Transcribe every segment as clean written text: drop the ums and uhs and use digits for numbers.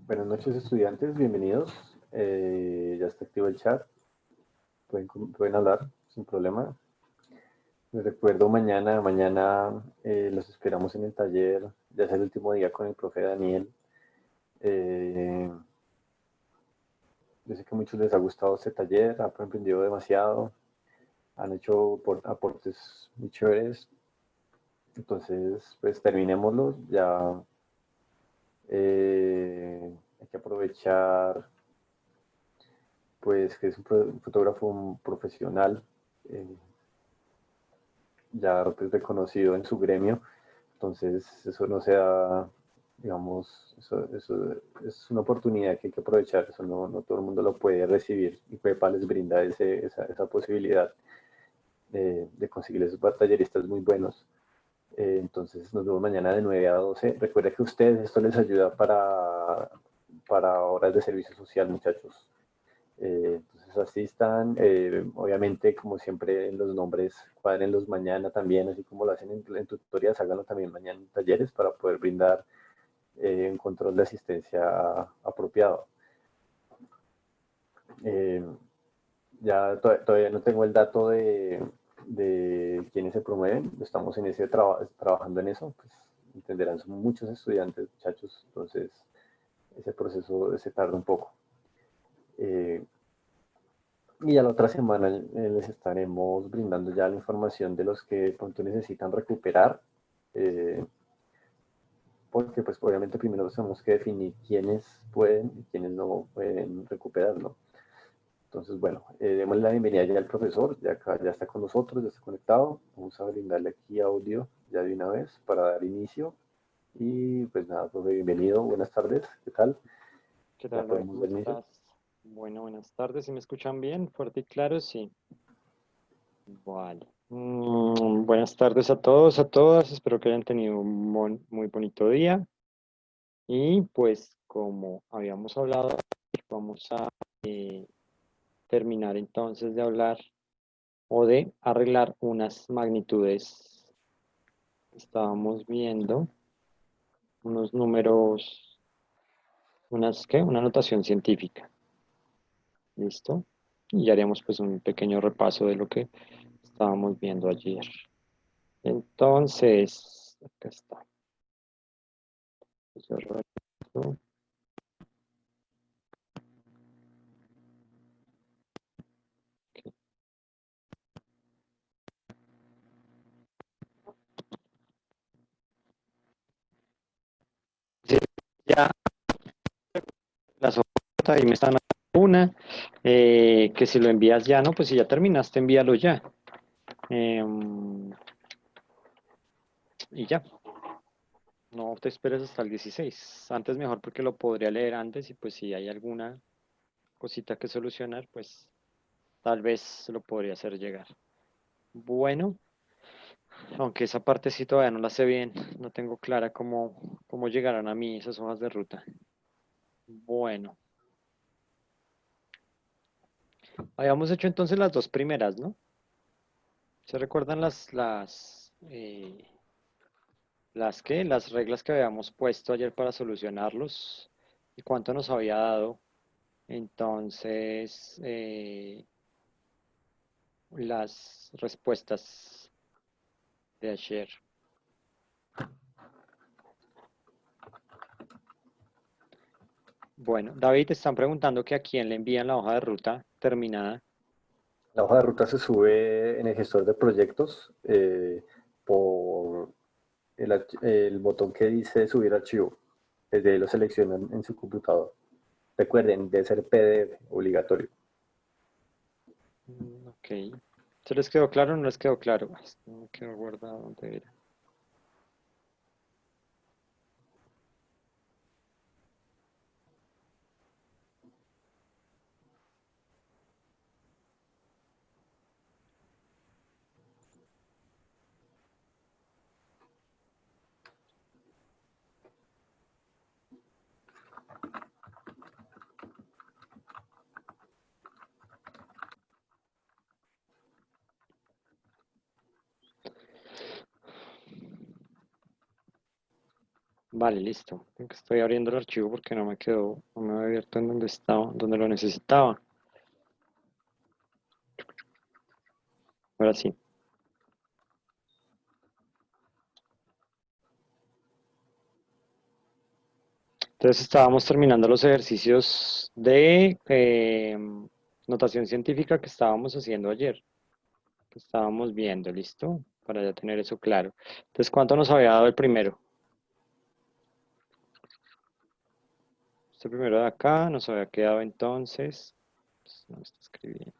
Buenas noches, estudiantes, bienvenidos. Ya está activo el chat, pueden hablar sin problema. Les recuerdo mañana los esperamos en el taller, ya es el último día con el profe Daniel. Yo sé que a muchos les ha gustado este taller, han aprendido demasiado, han hecho aportes muy chéveres. Entonces, pues terminémoslo, ya hay que aprovechar pues que es un fotógrafo profesional, eh, ya pues, reconocido en su gremio, entonces eso no sea, digamos, eso es una oportunidad que hay que aprovechar, eso no todo el mundo lo puede recibir y Pepa les brinda esa posibilidad de conseguir esos talleristas muy buenos. Entonces nos vemos mañana de 9 a 12. Recuerda que a ustedes esto les ayuda para horas de servicio social, muchachos. Entonces asistan, obviamente como siempre los nombres cuadrenlos mañana también, así como lo hacen en tutorías, háganlo también mañana en talleres para poder brindar un control de asistencia apropiado. Ya todavía no tengo el dato de quienes se promueven, estamos en trabajando en eso, pues entenderán, son muchos estudiantes, muchachos, entonces ese proceso se tarda un poco. Y ya la otra semana les estaremos brindando ya la información de los que de pronto necesitan recuperar, eh, porque pues obviamente primero tenemos que definir quiénes pueden y quiénes no pueden recuperarlo. Entonces, bueno, démosle la bienvenida ya al profesor, ya acá ya está con nosotros, ya está conectado. Vamos a brindarle aquí audio ya de una vez para dar inicio. Y pues nada, profe, bienvenido, buenas tardes, ¿qué tal? ¿Qué Ya tal, David? podemos ¿Cómo dar inicio. estás? Bueno, buenas tardes. ¿Si me escuchan bien? ¿Fuerte y claro? Sí. Vale. Buenas tardes a todos, a todas. Espero que hayan tenido un muy bonito día. Y pues, como habíamos hablado, vamos a terminar entonces de hablar o de arreglar unas magnitudes. Estábamos viendo unos números, una notación científica. ¿Listo? Y ya haremos pues un pequeño repaso de lo que estábamos viendo ayer. Entonces, acá está. Cerrar esto. Ok. Sí, ya las hojas ahí me están dando una, que si lo envías ya, ¿no? Pues si ya terminaste, envíalo ya. Y ya, no te esperes hasta el 16. Antes mejor porque lo podría leer antes y pues si hay alguna cosita que solucionar, pues tal vez lo podría hacer llegar. Bueno, aunque esa parte sí todavía no la sé bien, no tengo clara cómo llegarán a mí esas hojas de ruta. Bueno, habíamos hecho entonces las dos primeras, ¿no? ¿Se recuerdan las reglas que habíamos puesto ayer para solucionarlos? ¿Y cuánto nos había dado? Entonces, las respuestas de ayer. Bueno, David, te están preguntando que a quién le envían la hoja de ruta terminada. La hoja de ruta se sube en el gestor de proyectos por el botón que dice subir archivo. Desde ahí lo seleccionan en su computador. Recuerden, debe ser PDF obligatorio. Ok. ¿Se les quedó claro o no les quedó claro? Ay, esto no me quedó guardado donde era. Vale, listo. Estoy abriendo el archivo porque no me quedó, no me había abierto en donde estaba, donde lo necesitaba. Ahora sí. Entonces estábamos terminando los ejercicios de notación científica que estábamos haciendo ayer, que estábamos viendo, ¿listo? Para ya tener eso claro. Entonces, ¿cuánto nos había dado el primero? Este primero de acá nos había quedado entonces, pues, no me está escribiendo.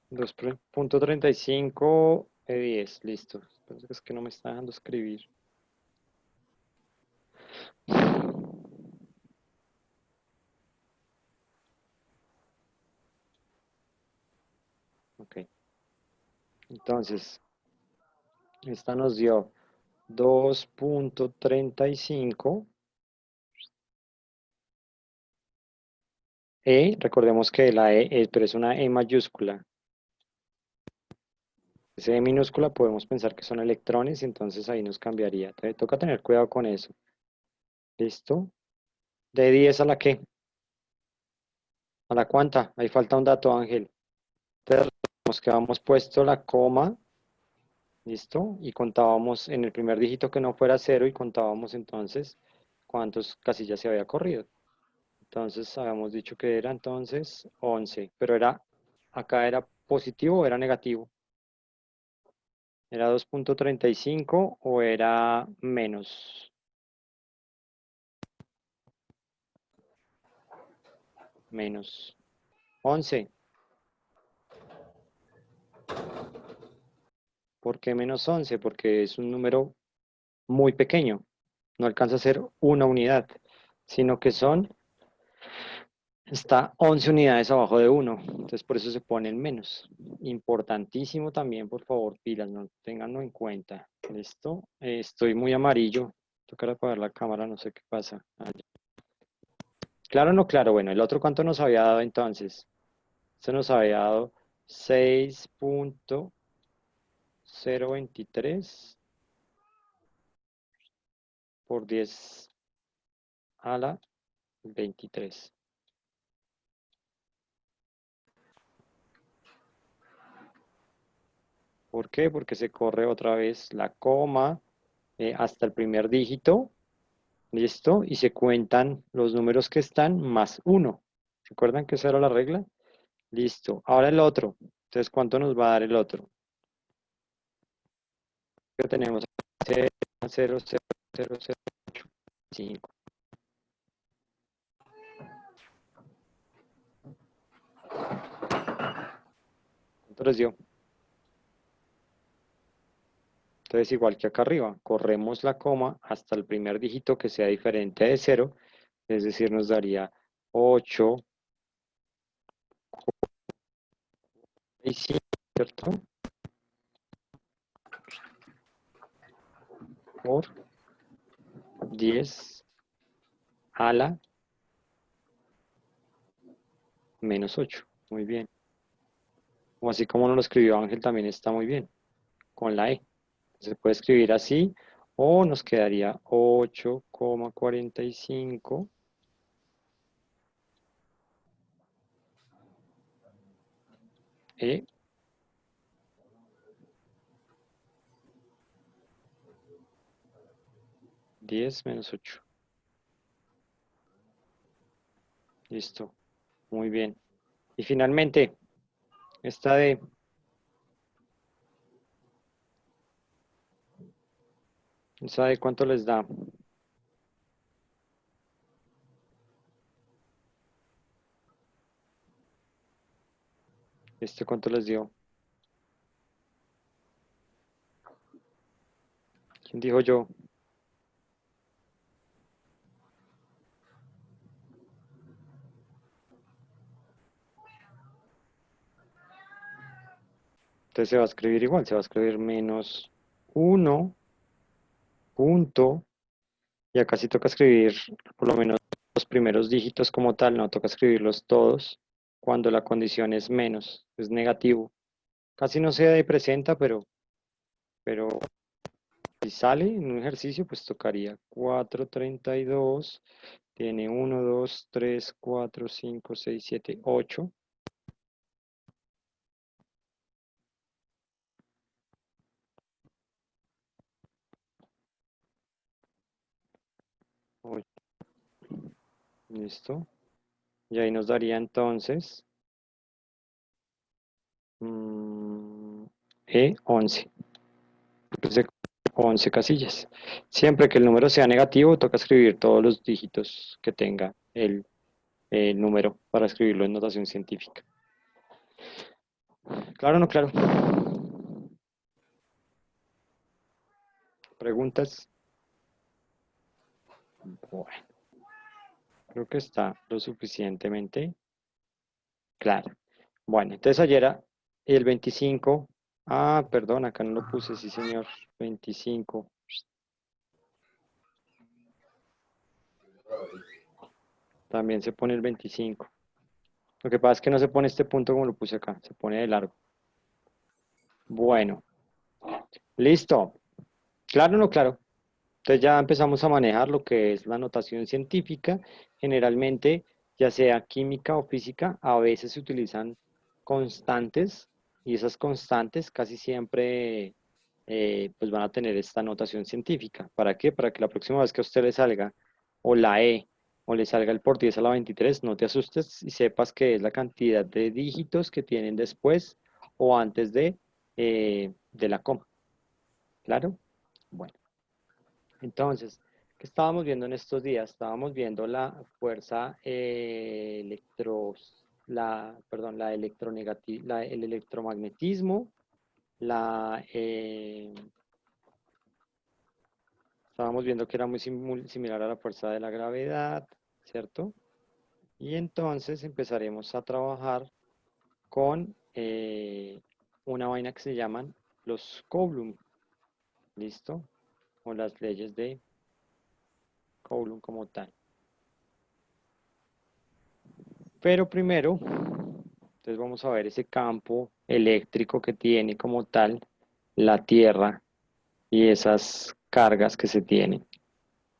2.35 de 10, listo. Entonces es que no me está dejando escribir. Ok, entonces, esta nos dio 2.35 recordemos que la pero es una E mayúscula. Ese E minúscula podemos pensar que son electrones, entonces ahí nos cambiaría. Toca tener cuidado con eso. ¿Listo? ¿De 10 a la qué? ¿A la cuánta? Ahí falta un dato, Ángel. Entonces, nos quedamos puesto la coma, ¿listo? Y contábamos en el primer dígito que no fuera cero y contábamos entonces cuántos casillas se había corrido. Entonces habíamos dicho que era entonces 11, pero acá era positivo o era negativo. ¿Era 2.35 o era menos? Menos 11. ¿Por qué menos 11? Porque es un número muy pequeño. No alcanza a ser una unidad, sino que está 11 unidades abajo de 1. Entonces por eso se pone en menos. Importantísimo también, por favor, pilas, no tenganlo en cuenta. ¿Listo? Estoy muy amarillo. Tocar apagar la cámara, no sé qué pasa. Claro o no claro. Bueno, el otro cuánto nos había dado entonces. Esto nos había dado 6.023 por 10 a la 23. ¿Por qué? Porque se corre otra vez la coma hasta el primer dígito, ¿listo? Y se cuentan los números que están más 1. ¿Recuerdan que esa era la regla? Listo. Ahora el otro. Entonces, ¿cuánto nos va a dar el otro? Que tenemos 0.00085. ¿Cuánto les dio? Entonces, igual que acá arriba, corremos la coma hasta el primer dígito que sea diferente de 0, es decir, nos daría 8 y 5, ¿cierto? Por 10 a la menos 8. Muy bien. O así como nos lo escribió Ángel, también está muy bien, con la E. Se puede escribir así, o nos quedaría 8,45 E 10 menos 8. Listo. Muy bien. Y finalmente, esta de cuánto les da. ¿Este cuánto les dio? ¿Quién dijo yo? Entonces se va a escribir igual, se va a escribir menos 1, punto, y acá sí toca escribir por lo menos los primeros dígitos como tal, no toca escribirlos todos cuando la condición es menos, es negativo. Casi no se presenta, pero si sale en un ejercicio, pues tocaría 432, tiene 1, 2, 3, 4, 5, 6, 7, 8. Listo. Y ahí nos daría entonces mm, E11. 11 casillas. Siempre que el número sea negativo, toca escribir todos los dígitos que tenga el número para escribirlo en notación científica. Claro o no claro. ¿Preguntas? Bueno, creo que está lo suficientemente claro. Bueno, entonces ayer era el 25. Ah, perdón, acá no lo puse, sí señor. 25. También se pone el 25. Lo que pasa es que no se pone este punto como lo puse acá, se pone de largo. Bueno, listo. Claro o no claro. Entonces ya empezamos a manejar lo que es la notación científica. Generalmente, ya sea química o física, a veces se utilizan constantes y esas constantes casi siempre pues van a tener esta notación científica. ¿Para qué? Para que la próxima vez que a usted le salga o la E o le salga el por 10 a la 23, no te asustes y sepas que es la cantidad de dígitos que tienen después o antes de la coma. ¿Claro? Bueno. Entonces, ¿qué estábamos viendo en estos días? Estábamos viendo la fuerza perdón, el electromagnetismo, estábamos viendo que era muy similar a la fuerza de la gravedad, ¿cierto? Y entonces empezaremos a trabajar con una vaina que se llaman los Coulomb, ¿listo? O las leyes de Coulomb como tal. Pero primero, entonces vamos a ver ese campo eléctrico que tiene como tal la Tierra y esas cargas que se tienen.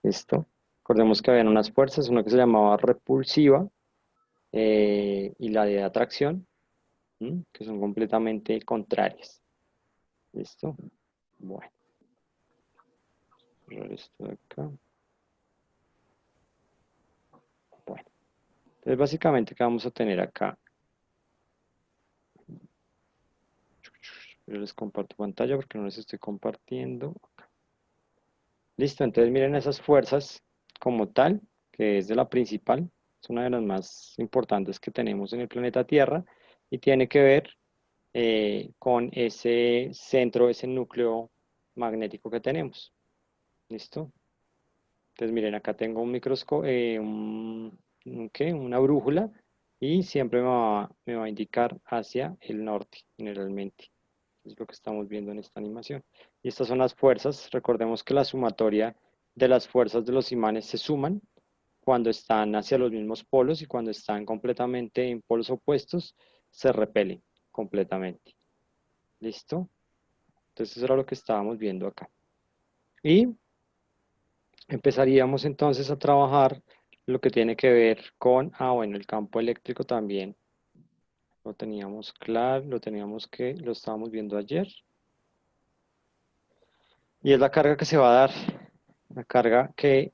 ¿Listo? Recordemos que habían unas fuerzas, una que se llamaba repulsiva y la de atracción, ¿m? Que son completamente contrarias. ¿Listo? Bueno, cerrar esto de acá. Bueno, entonces básicamente, ¿qué vamos a tener acá? Yo les comparto pantalla porque no les estoy compartiendo. Listo, entonces miren esas fuerzas como tal, que es de la principal, es una de las más importantes que tenemos en el planeta Tierra y tiene que ver con ese centro, ese núcleo magnético que tenemos. ¿Listo? Entonces miren, acá tengo un microscopio, ¿qué? Una brújula y siempre me va a indicar hacia el norte, generalmente. Es lo que estamos viendo en esta animación. Y estas son las fuerzas. Recordemos que la sumatoria de las fuerzas de los imanes se suman cuando están hacia los mismos polos y cuando están completamente en polos opuestos se repelen completamente. ¿Listo? Entonces eso era lo que estábamos viendo acá. Y empezaríamos entonces a trabajar lo que tiene que ver con, bueno, el campo eléctrico también. Lo teníamos claro, lo estábamos viendo ayer. Y es la carga que se va a dar, la carga que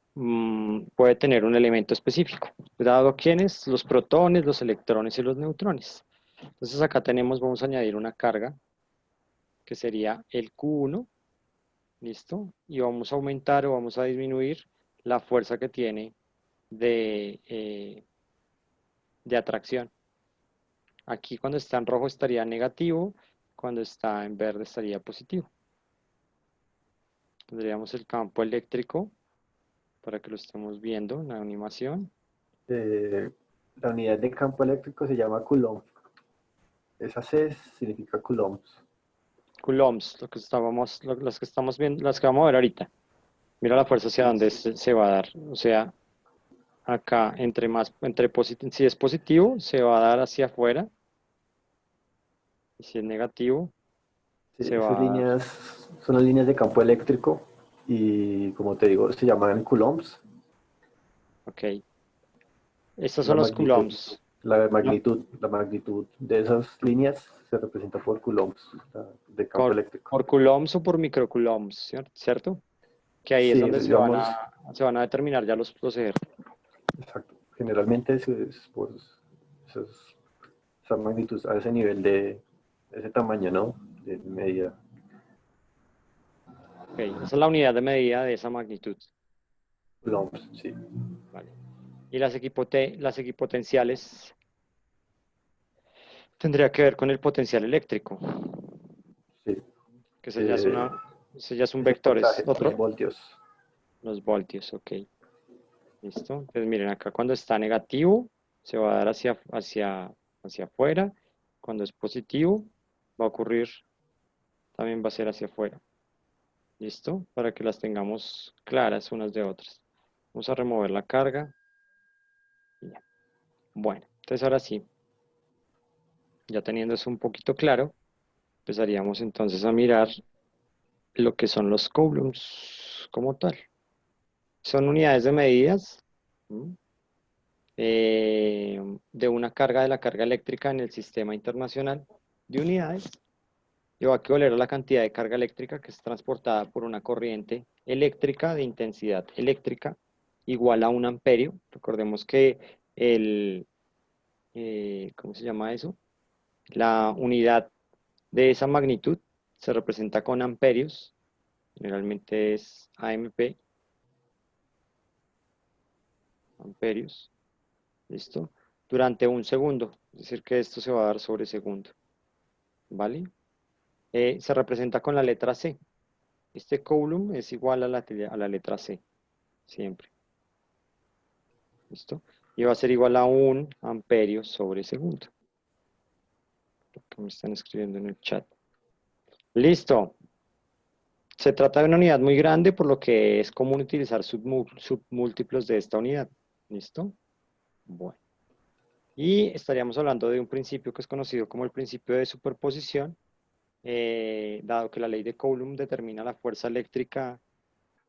puede tener un elemento específico, dado quiénes, los protones, los electrones y los neutrones. Entonces acá tenemos, vamos a añadir una carga que sería el Q1, ¿listo? Y vamos a aumentar o vamos a disminuir la fuerza que tiene de atracción. Aquí cuando está en rojo estaría negativo, cuando está en verde estaría positivo. Tendríamos el campo eléctrico para que lo estemos viendo en la animación. Eh, la unidad de campo eléctrico se llama Coulomb. Esa C significa coulombs. coulombs, las que estamos viendo, las que vamos a ver ahorita. Mira la fuerza hacia dónde se va a dar. O sea, acá, si es positivo, se va a dar hacia afuera. Y si es negativo, Sí, se esas va a dar. líneas son las líneas de campo eléctrico y como te digo, se llaman coulombs. Ok. Estos son La los magnitud, coulombs. No, la magnitud de esas líneas se representa por coulombs de campo eléctrico. por coulombs o por microcoulombs, ¿cierto? Que ahí es Sí, donde digamos, se van a determinar ya los ejercicios. exacto. Generalmente es por esas- esa magnitud, a ese nivel de ese tamaño, ¿no? De medida. Ok, esa es la unidad de medida de esa magnitud. Coulombs, sí. Vale. Y las equipotenciales tendría que ver con el potencial eléctrico, Sí. que Eh, ese ya es un es el vector, es voltaje, los otro, voltios. los voltios, ok. Listo. Entonces miren, acá cuando está negativo, se va a dar hacia afuera. Cuando es positivo, va a ocurrir, también va a ser hacia afuera. ¿Listo? Para que las tengamos claras unas de otras. Vamos a remover la carga. Y ya. Bueno, entonces ahora sí, ya teniendo eso un poquito claro, empezaríamos entonces a mirar lo que son los coulombs como tal. Son unidades de medidas, ¿m? De una carga de la carga eléctrica en el sistema internacional de unidades. Y va a equivaler a la cantidad de carga eléctrica que es transportada por una corriente eléctrica de intensidad eléctrica igual a un amperio. Recordemos que ¿cómo se llama eso? La unidad de esa magnitud se representa con amperios, generalmente es AMP, amperios, ¿listo? Durante un segundo, es decir, que esto se va a dar sobre segundo, ¿vale? Se representa con la letra C. Este coulomb es igual a la letra C, siempre, ¿listo? Y va a ser igual a un amperio sobre segundo, lo que me están escribiendo en el chat. Listo. Se trata de una unidad muy grande, por lo que es común utilizar submúltiplos de esta unidad. ¿Listo? Bueno. Y estaríamos hablando de un principio que es conocido como el principio de superposición, dado que la ley de Coulomb determina la fuerza eléctrica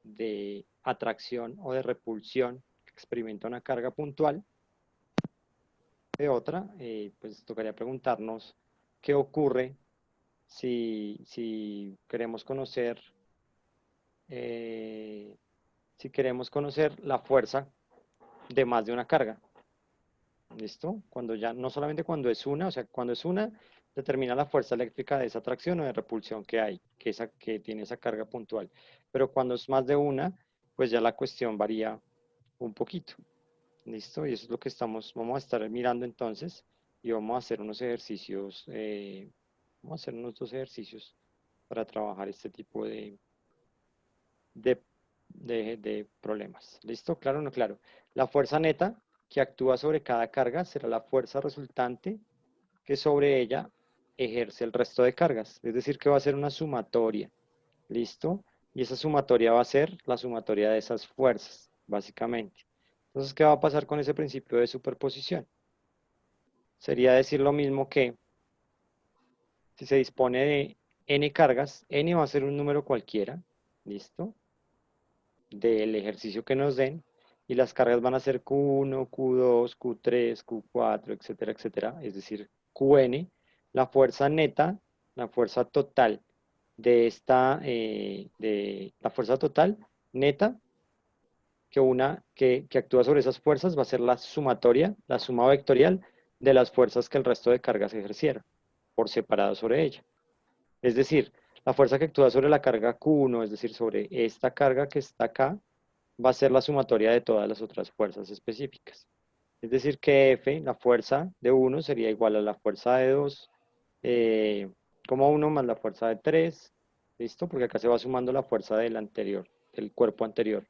de atracción o de repulsión que experimenta una carga puntual de otra, pues tocaría preguntarnos qué ocurre si queremos conocer eh, si queremos conocer la fuerza de más de una carga. ¿Listo? Cuando ya, no solamente cuando es una, o sea, cuando es una, determina la fuerza eléctrica de esa atracción o de repulsión que hay, que tiene esa carga puntual. Pero cuando es más de una, pues ya la cuestión varía un poquito. ¿Listo? Y eso es lo que vamos a estar mirando entonces y vamos a hacer unos ejercicios, vamos a hacer unos dos ejercicios para trabajar este tipo de, de problemas. ¿Listo? ¿Claro o no claro? La fuerza neta que actúa sobre cada carga será la fuerza resultante que sobre ella ejerce el resto de cargas. Es decir, que va a ser una sumatoria. ¿Listo? Y esa sumatoria va a ser la sumatoria de esas fuerzas, básicamente. Entonces, ¿qué va a pasar con ese principio de superposición? Sería decir lo mismo que si se dispone de n cargas, n va a ser un número cualquiera, ¿listo? Del ejercicio que nos den y las cargas van a ser Q1, Q2, Q3, Q4, etcétera, etcétera, es decir, Qn, la fuerza neta, la fuerza total de la fuerza total neta que actúa sobre esas fuerzas va a ser la sumatoria, la suma vectorial de las fuerzas que el resto de cargas ejercieron por separado sobre ella. Es decir, la fuerza que actúa sobre la carga Q1, es decir, sobre esta carga que está acá, va a ser la sumatoria de todas las otras fuerzas específicas. Es decir, que F, la fuerza de 1, sería igual a la fuerza de 2, eh, como 1 más la fuerza de 3, ¿listo? Porque acá se va sumando la fuerza del anterior, del cuerpo anterior,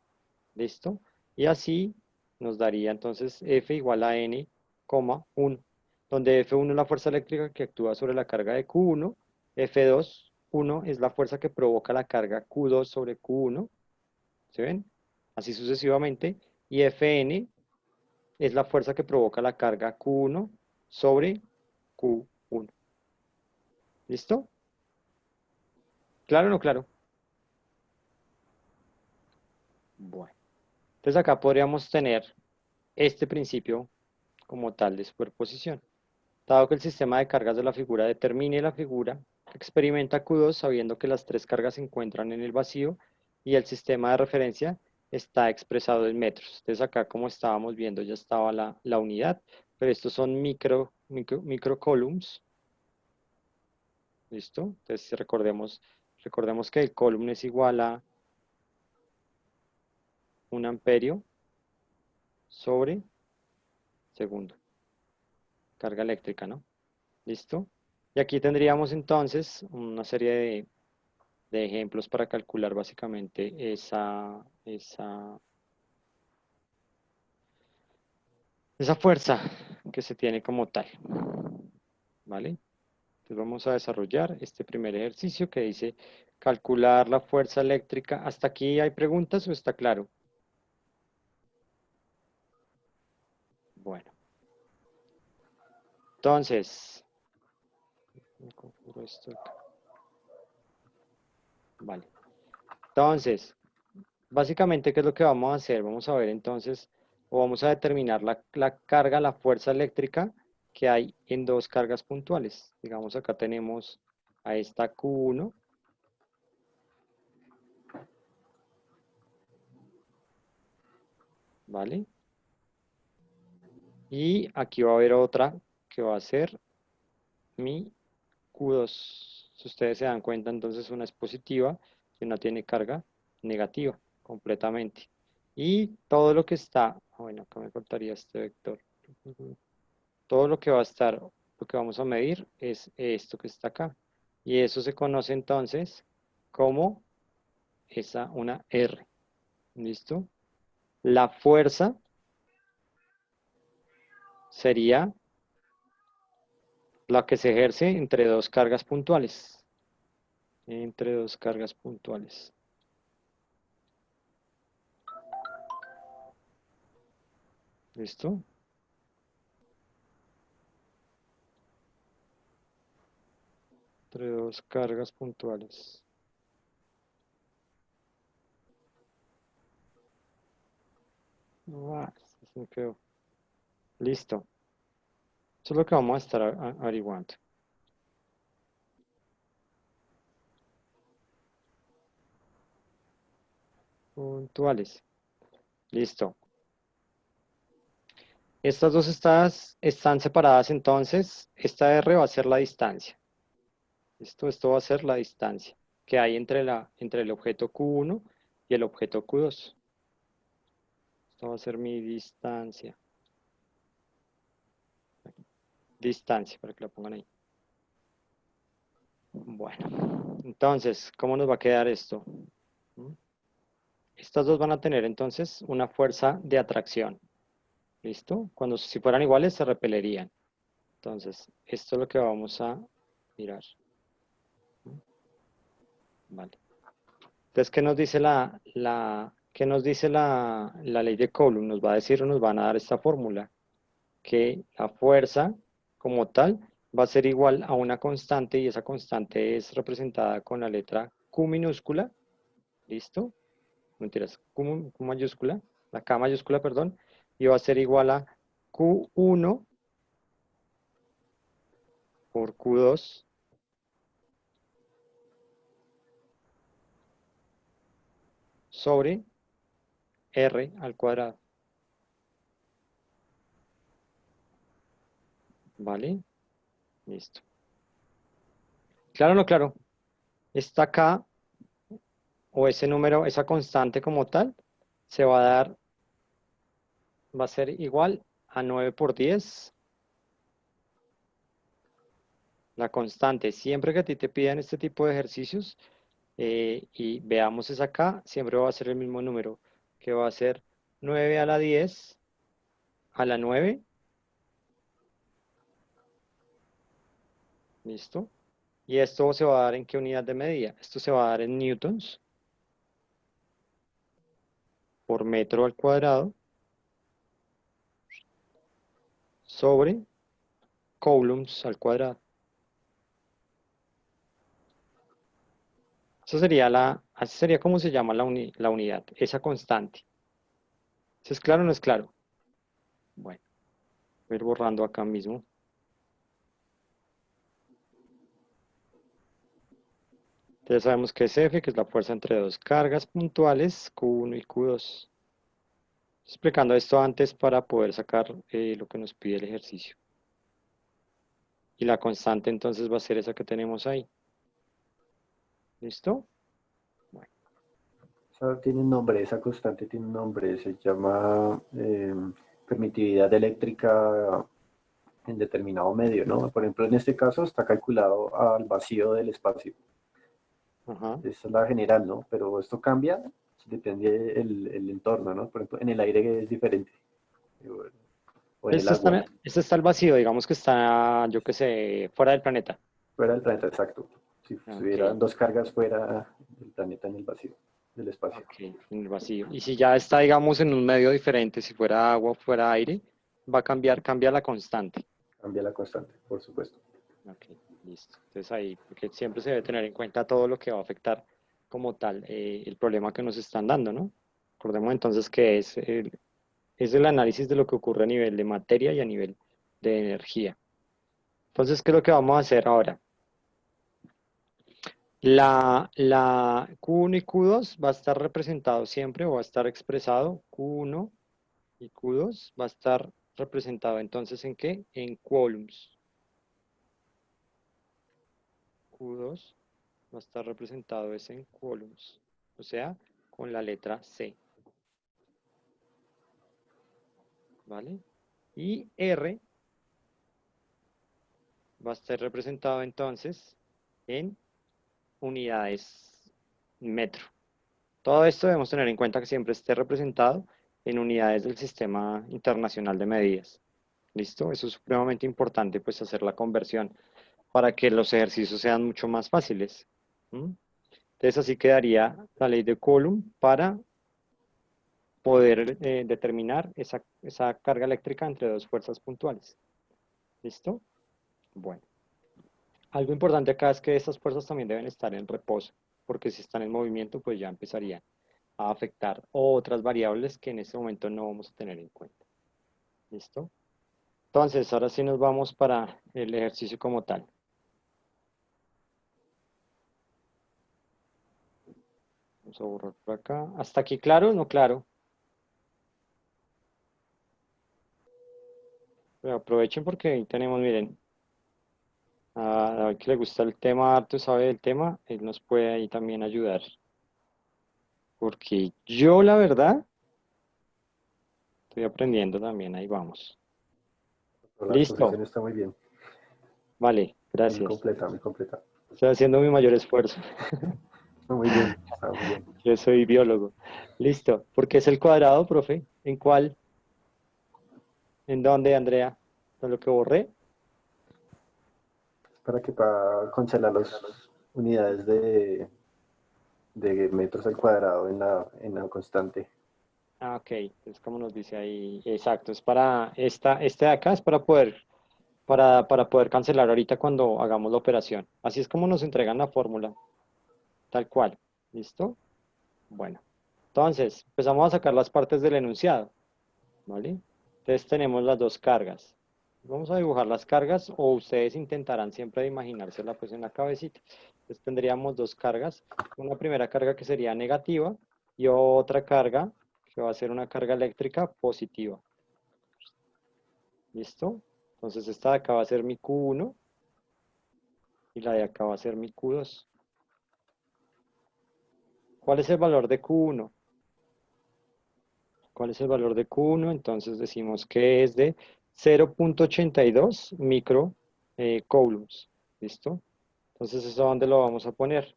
¿listo? Y así nos daría entonces F igual a N, 1, donde F1 es la fuerza eléctrica que actúa sobre la carga de Q1, F2 F1 es la fuerza que provoca la carga Q2 sobre Q1, ¿se ven? Así sucesivamente, y Fn es la fuerza que provoca la carga Q1 sobre Q1. ¿Listo? ¿Claro o no claro? Bueno, entonces acá podríamos tener este principio como tal de superposición. Dado que el sistema de cargas de la figura determine la figura, experimenta Q2 sabiendo que las tres cargas se encuentran en el vacío y el sistema de referencia está expresado en metros. Entonces acá como estábamos viendo ya estaba la unidad, pero estos son micro columns. ¿Listo? Entonces recordemos que el coulomb es igual a 1 amperio sobre segundo. Carga eléctrica, ¿no? ¿Listo? Y aquí tendríamos entonces una serie de ejemplos para calcular básicamente esa fuerza que se tiene como tal. ¿Vale? Entonces vamos a desarrollar este primer ejercicio que dice calcular la fuerza eléctrica. ¿Hasta aquí hay preguntas o está claro? Bueno, entonces, me configuro esto acá. Vale. Entonces, básicamente, ¿qué es lo que vamos a hacer? Vamos a ver entonces, o vamos a determinar la carga, la fuerza eléctrica que hay en dos cargas puntuales. Digamos, acá tenemos a esta Q1, ¿vale? Y aquí va a haber otra que va a ser mi Q2. Si ustedes se dan cuenta, entonces una es positiva y una tiene carga negativa completamente. Y todo lo que está, bueno, acá me faltaría este vector. Todo lo que va a estar, lo que vamos a medir es esto que está acá. Y eso se conoce entonces como una R. ¿Listo? La fuerza sería la que se ejerce entre dos cargas puntuales. Entre dos cargas puntuales. ¿Listo? Entre dos cargas puntuales. Esto se me quedó. Listo. Eso es lo que vamos a estar averiguando. Puntuales. Listo. Estas dos están separadas entonces. Esta R va a ser la distancia. Esto va a ser la distancia que hay entre el objeto Q1 y el objeto Q2. Esto va a ser mi distancia. Distancia, para que la pongan ahí. Bueno, entonces, ¿cómo nos va a quedar esto? Estas dos van a tener entonces una fuerza de atracción. ¿Listo? Cuando si fueran iguales se repelerían. Entonces, esto es lo que vamos a mirar. Vale. Entonces, ¿qué nos dice qué nos dice la ley de Coulomb? Nos va a decir, nos van a dar esta fórmula, que la fuerza como tal va a ser igual a una constante y esa constante es representada con la letra Q minúscula. ¿Listo? Mentiras, Q mayúscula, la K mayúscula, perdón, y va a ser igual a Q1 por Q2 sobre R al cuadrado. ¿Vale? Listo. Claro o no claro. Esta K o ese número, esa constante como tal, se va a dar, va a ser igual a 9 por 10. La constante, siempre que a ti te pidan este tipo de ejercicios y veamos esa K, siempre va a ser el mismo número, que va a ser 9 a la 10 a la 9. ¿Listo? ¿Y esto se va a dar en qué unidad de medida? Esto se va a dar en newtons por metro al cuadrado sobre coulombs al cuadrado. Eso sería así sería como se llama la unidad, esa constante. ¿Eso es claro o no es claro? Bueno, voy a ir borrando acá mismo. Entonces sabemos que es F, que es la fuerza entre dos cargas puntuales, Q1 y Q2. Explicando esto antes para poder sacar lo que nos pide el ejercicio. Y la constante entonces va a ser esa que tenemos ahí. ¿Listo? Bueno, Esa tiene un nombre, esa constante tiene un nombre, se llama permitividad eléctrica en determinado medio, ¿no? Por ejemplo, en este caso está calculado al vacío del espacio. ajá. Esa es la general, ¿no? Pero esto cambia, depende el entorno, ¿no? Por ejemplo, en el aire es diferente, o en el agua, Este está el vacío, digamos que está, yo qué sé, fuera del planeta. fuera del planeta, exacto. Si Ok, tuvieran dos cargas fuera del planeta en el vacío, del espacio, ok, en el vacío. Y si ya está, digamos, en un medio diferente, si fuera agua o fuera aire, va a cambiar, cambia la constante. cambia la constante, por supuesto. Ok, listo. Entonces ahí, porque siempre se debe tener en cuenta todo lo que va a afectar como tal el problema que nos están dando, ¿no? Recordemos entonces que es el análisis de lo que ocurre a nivel de materia y a nivel de energía. Entonces, ¿qué es lo que vamos a hacer ahora? La Q1 y Q2 va a estar representado siempre o va a estar expresado Q1 y Q2 va a estar representado entonces ¿en qué? En coulombs. Q2 va a estar representado es en coulombs, o sea, con la letra C, ¿vale? Y R va a estar representado entonces en unidades metro. Todo esto debemos tener en cuenta que siempre esté representado en unidades del Sistema Internacional de Medidas. ¿Listo? Eso es supremamente importante, pues hacer la conversión para que los ejercicios sean mucho más fáciles. ¿Mm? Entonces así quedaría la ley de Coulomb para poder determinar esa carga eléctrica entre dos fuerzas puntuales. ¿Listo? Bueno, algo importante acá es que estas fuerzas también deben estar en reposo, porque si están en movimiento, pues ya empezarían a afectar otras variables que en este momento no vamos a tener en cuenta. ¿Listo? Entonces, ahora sí nos vamos para el ejercicio como tal. Vamos a borrar por acá. ¿Hasta aquí claro o no claro? Pero aprovechen porque ahí tenemos, miren, a David que le gusta el tema, harto sabe del tema, él nos puede ahí también ayudar. Porque yo, la verdad, estoy aprendiendo también, ahí vamos. Pero la Listo, exposición está muy bien, vale, muy gracias. completa, muy completa. Estoy haciendo mi mayor esfuerzo. Está muy bien, está muy bien. Yo soy biólogo. Listo. ¿Por qué es el cuadrado, profe? ¿En cuál? ¿En dónde, Andrea? ¿En lo que borré? Para que para cancelar las unidades de metros al cuadrado en la constante. Ah, ok. Entonces, como nos dice ahí, exacto. Es para este de acá es para poder cancelar ahorita cuando hagamos la operación. Así es como nos entregan la fórmula, tal cual. ¿Listo? Bueno. Entonces, empezamos a sacar las partes del enunciado, ¿vale? Entonces tenemos las dos cargas. Vamos a dibujar las cargas o ustedes intentarán siempre imaginársela pues en la cabecita. Entonces tendríamos dos cargas. Una primera carga que sería negativa y otra carga que va a ser una carga eléctrica positiva. ¿Listo? Entonces esta de acá va a ser mi Q1 y la de acá va a ser mi Q2. ¿Cuál es el valor de Q1? ¿Cuál es el valor de Q1? Entonces decimos que es de 0,82 micro coulombs. ¿Listo? Entonces, ¿eso dónde lo vamos a poner?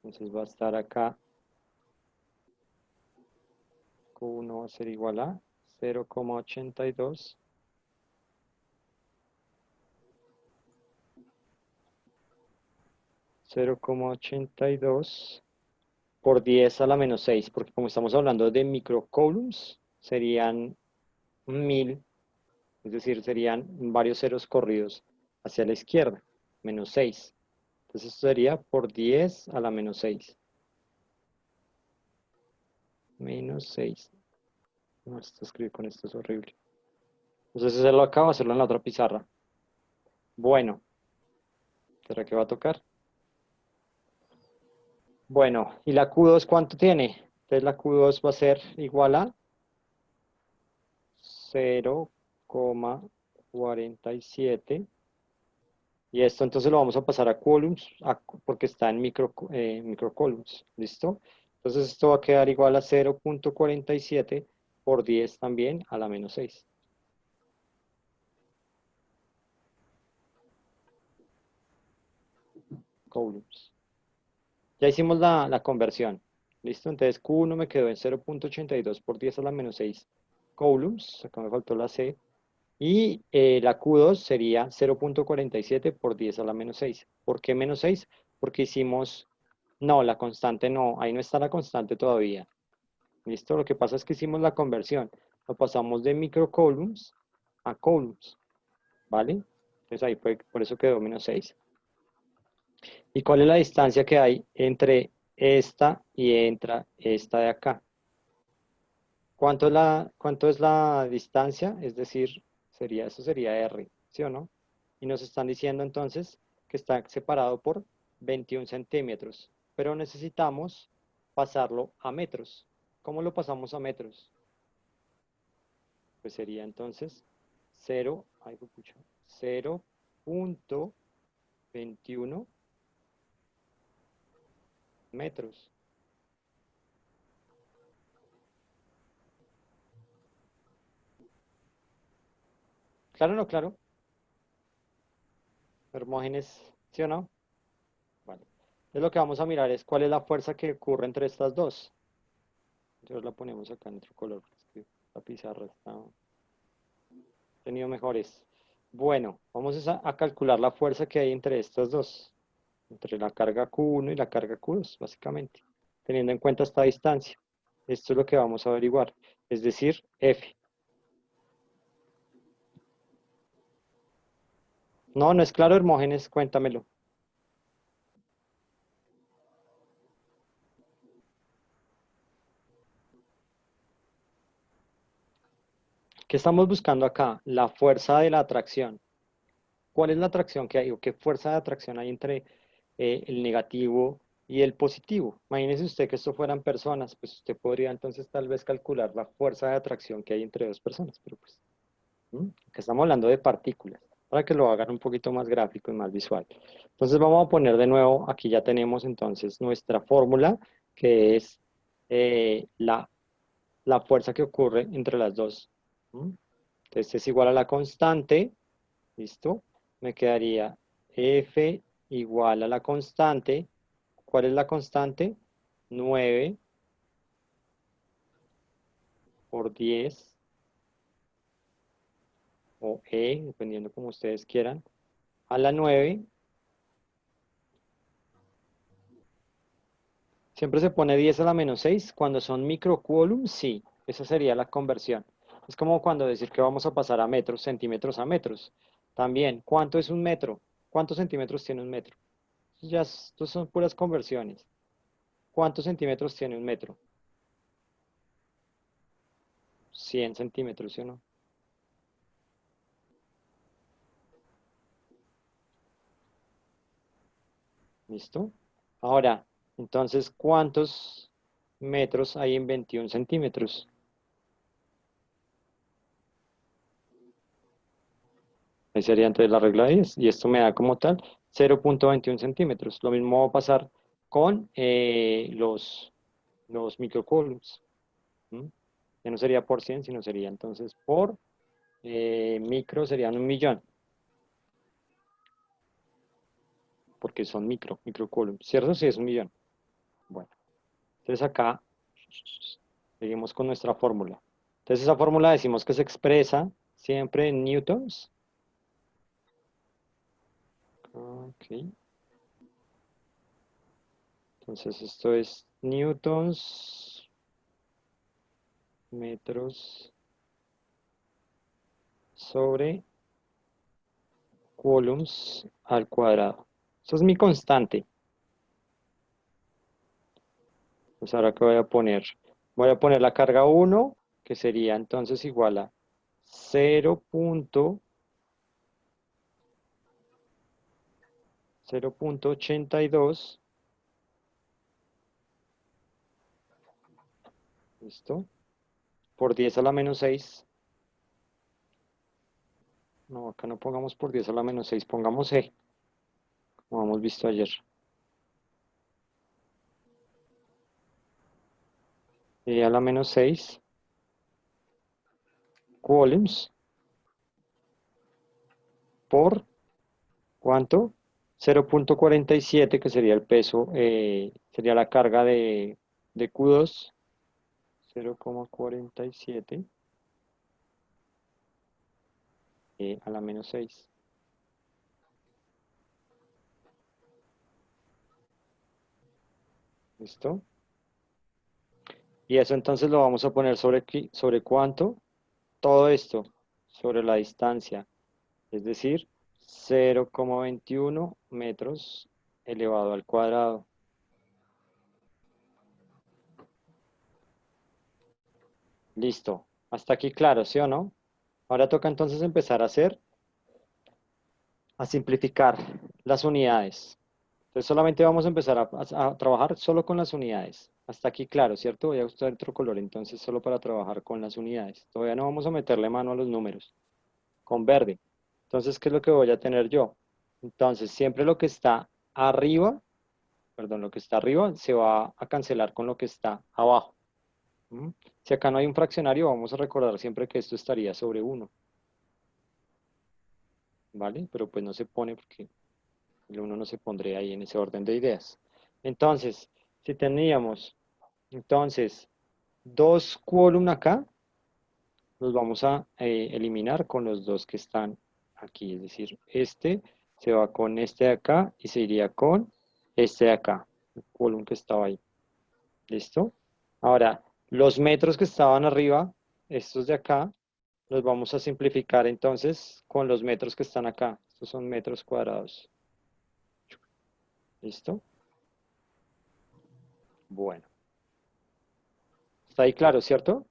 Entonces va a estar acá. Q1 va a ser igual a 0,82 0,82 por 10 a la menos 6, porque como estamos hablando de microcoulombs, serían 1000, es decir, serían varios ceros corridos hacia la izquierda, menos 6. Entonces esto sería por 10 a la menos 6. Menos 6. No, esto escribir con esto es horrible. Entonces hacerlo acá o hacerlo en la otra pizarra. Bueno, ¿será que va a tocar? Bueno, ¿y la Q2 cuánto tiene? Entonces la Q2 va a ser igual a 0,47. Y esto entonces lo vamos a pasar a coulombs, porque está en microcoulombs. ¿Listo? Entonces esto va a quedar igual a 0,47 por 10 también a la menos 6. Coulombs. Ya hicimos la conversión. ¿Listo? Entonces Q1 me quedó en 0,82 por 10 a la menos 6 coulombs. Acá me faltó la C. Y la Q2 sería 0,47 por 10 a la menos 6. ¿Por qué menos 6? Porque hicimos... No, la constante no. Ahí no está la constante todavía. ¿Listo? Lo que pasa es que hicimos la conversión. Lo pasamos de microcoulombs a coulombs. ¿Vale? Entonces ahí fue, por eso quedó menos 6. ¿Y cuál es la distancia que hay entre esta y esta de acá? ¿Cuánto es la distancia? Es decir, eso sería R, ¿sí o no? Y nos están diciendo entonces que está separado por 21 centímetros, pero necesitamos pasarlo a metros. ¿Cómo lo pasamos a metros? Pues sería entonces 0,21 metros. Claro o no, claro. Hermógenes, ¿sí o no? Vale. Entonces lo que vamos a mirar es cuál es la fuerza que ocurre entre estas dos. Entonces la ponemos acá en otro color, porque es que la pizarra está tenido mejores. Bueno, vamos a calcular la fuerza que hay entre estas dos, entre la carga Q1 y la carga Q2, básicamente, teniendo en cuenta esta distancia. Esto es lo que vamos a averiguar, es decir, F. No, no es claro, Hermógenes, cuéntamelo. ¿Qué estamos buscando acá? La fuerza de la atracción. ¿Cuál es la atracción que hay o qué fuerza de atracción hay entre el negativo y el positivo? Imagínese usted que esto fueran personas, pues usted podría entonces tal vez calcular la fuerza de atracción que hay entre dos personas, pero pues, que estamos hablando de partículas, para que lo hagan un poquito más gráfico y más visual. Entonces vamos a poner de nuevo, aquí ya tenemos entonces nuestra fórmula, que es la fuerza que ocurre entre las dos. ¿Mm? Entonces es igual a la constante. ¿Listo? Me quedaría F igual a la constante. ¿Cuál es la constante? 9 por 10 o E, dependiendo como ustedes quieran, a la 9. Siempre se pone 10 a la menos 6. Cuando son microcoulombs, sí, esa sería la conversión. Es como cuando decir que vamos a pasar a metros, centímetros a metros. También, ¿cuánto es un metro? ¿Cuántos centímetros tiene un metro? Estos son puras conversiones. ¿Cuántos centímetros tiene un metro? 100 centímetros, ¿sí o no? ¿Listo? Ahora, entonces, ¿cuántos metros hay en 21 centímetros? Ahí sería entonces la regla de 10. Y esto me da como tal 0,21 centímetros. Lo mismo va a pasar con los microcoulombs. ¿Mm? Ya no sería por 100, sino sería entonces por micro, serían 1.000.000. Porque son microcoulombs. ¿Cierto? Sí, es 1.000.000. Bueno, entonces acá seguimos con nuestra fórmula. Entonces esa fórmula decimos que se expresa siempre en newtons. Ok. Entonces esto es newtons, metros sobre coulombs al cuadrado. Eso es mi constante. Pues ahora que voy a poner la carga 1, que sería entonces igual a 0.82, ¿listo? Por 10 a la menos 6. No, acá no pongamos por 10 a la menos 6, pongamos E, como hemos visto ayer. E a la menos 6 coulombs por, ¿cuánto? 0.47, que sería el peso, sería la carga de Q2, 0,47 a la menos 6. ¿Listo? Y eso entonces lo vamos a poner sobre cuánto, todo esto, sobre la distancia, es decir, 0,21 metros elevado al cuadrado. Listo. Hasta aquí claro, ¿sí o no? Ahora toca entonces empezar a simplificar las unidades. Entonces solamente vamos a empezar a trabajar solo con las unidades. Hasta aquí claro, ¿cierto? Voy a usar otro color entonces solo para trabajar con las unidades. Todavía no vamos a meterle mano a los números. Con verde. Entonces, ¿qué es lo que voy a tener yo? Entonces, siempre lo que está arriba, perdón, lo que está arriba se va a cancelar con lo que está abajo. ¿Mm? Si acá no hay un fraccionario, vamos a recordar siempre que esto estaría sobre 1. ¿Vale? Pero pues no se pone porque el 1 no se pondría ahí en ese orden de ideas. Entonces, si teníamos, entonces, dos columnas acá, los vamos a eliminar con los dos que están aquí. Es decir, este se va con este de acá y se iría con este de acá, el column que estaba ahí. ¿Listo? Ahora, los metros que estaban arriba, estos de acá, los vamos a simplificar entonces con los metros que están acá. Estos son metros cuadrados. ¿Listo? Bueno. Está ahí claro, ¿cierto?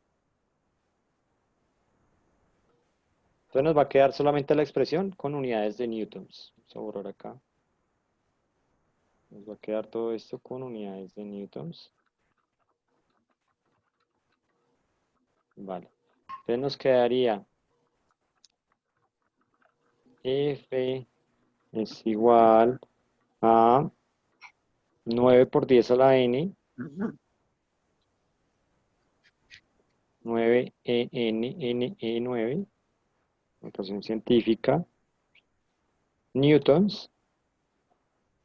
Entonces nos va a quedar solamente la expresión con unidades de newtons. Vamos a borrar acá. Nos va a quedar todo esto con unidades de newtons. Vale. Entonces nos quedaría F es igual a 9 por 10 a la n, 9 n 9, notación científica, newtons,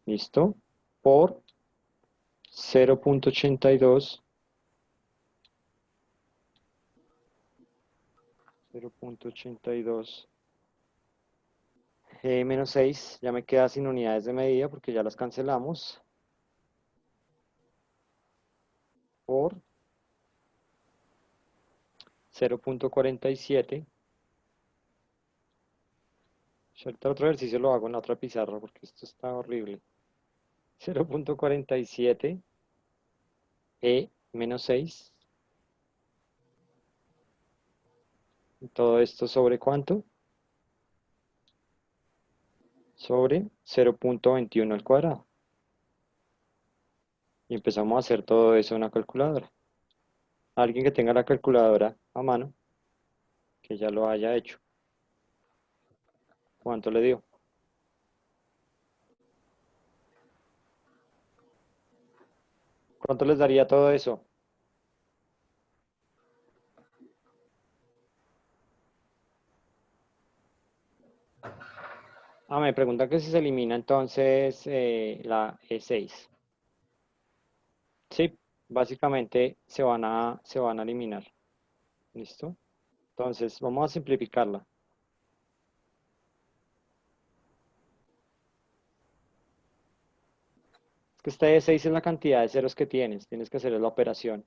listo, por 0.82, 0.82 menos 6, ya me queda sin unidades de medida porque ya las cancelamos, por 0.47. Ahorita otro ejercicio lo hago en la otra pizarra porque esto está horrible. 0.47 menos 6. Todo esto sobre cuánto? Sobre 0.21 al cuadrado. Y empezamos a hacer todo eso en una calculadora. Alguien que tenga la calculadora a mano, que ya lo haya hecho. ¿Cuánto le dio? ¿Cuánto les daría todo eso? Ah, me preguntan que si se elimina entonces la E6. Sí, básicamente se van a eliminar. ¿Listo? Entonces, vamos a simplificarla. que este de 6 es la cantidad de ceros que tienes que hacer la operación.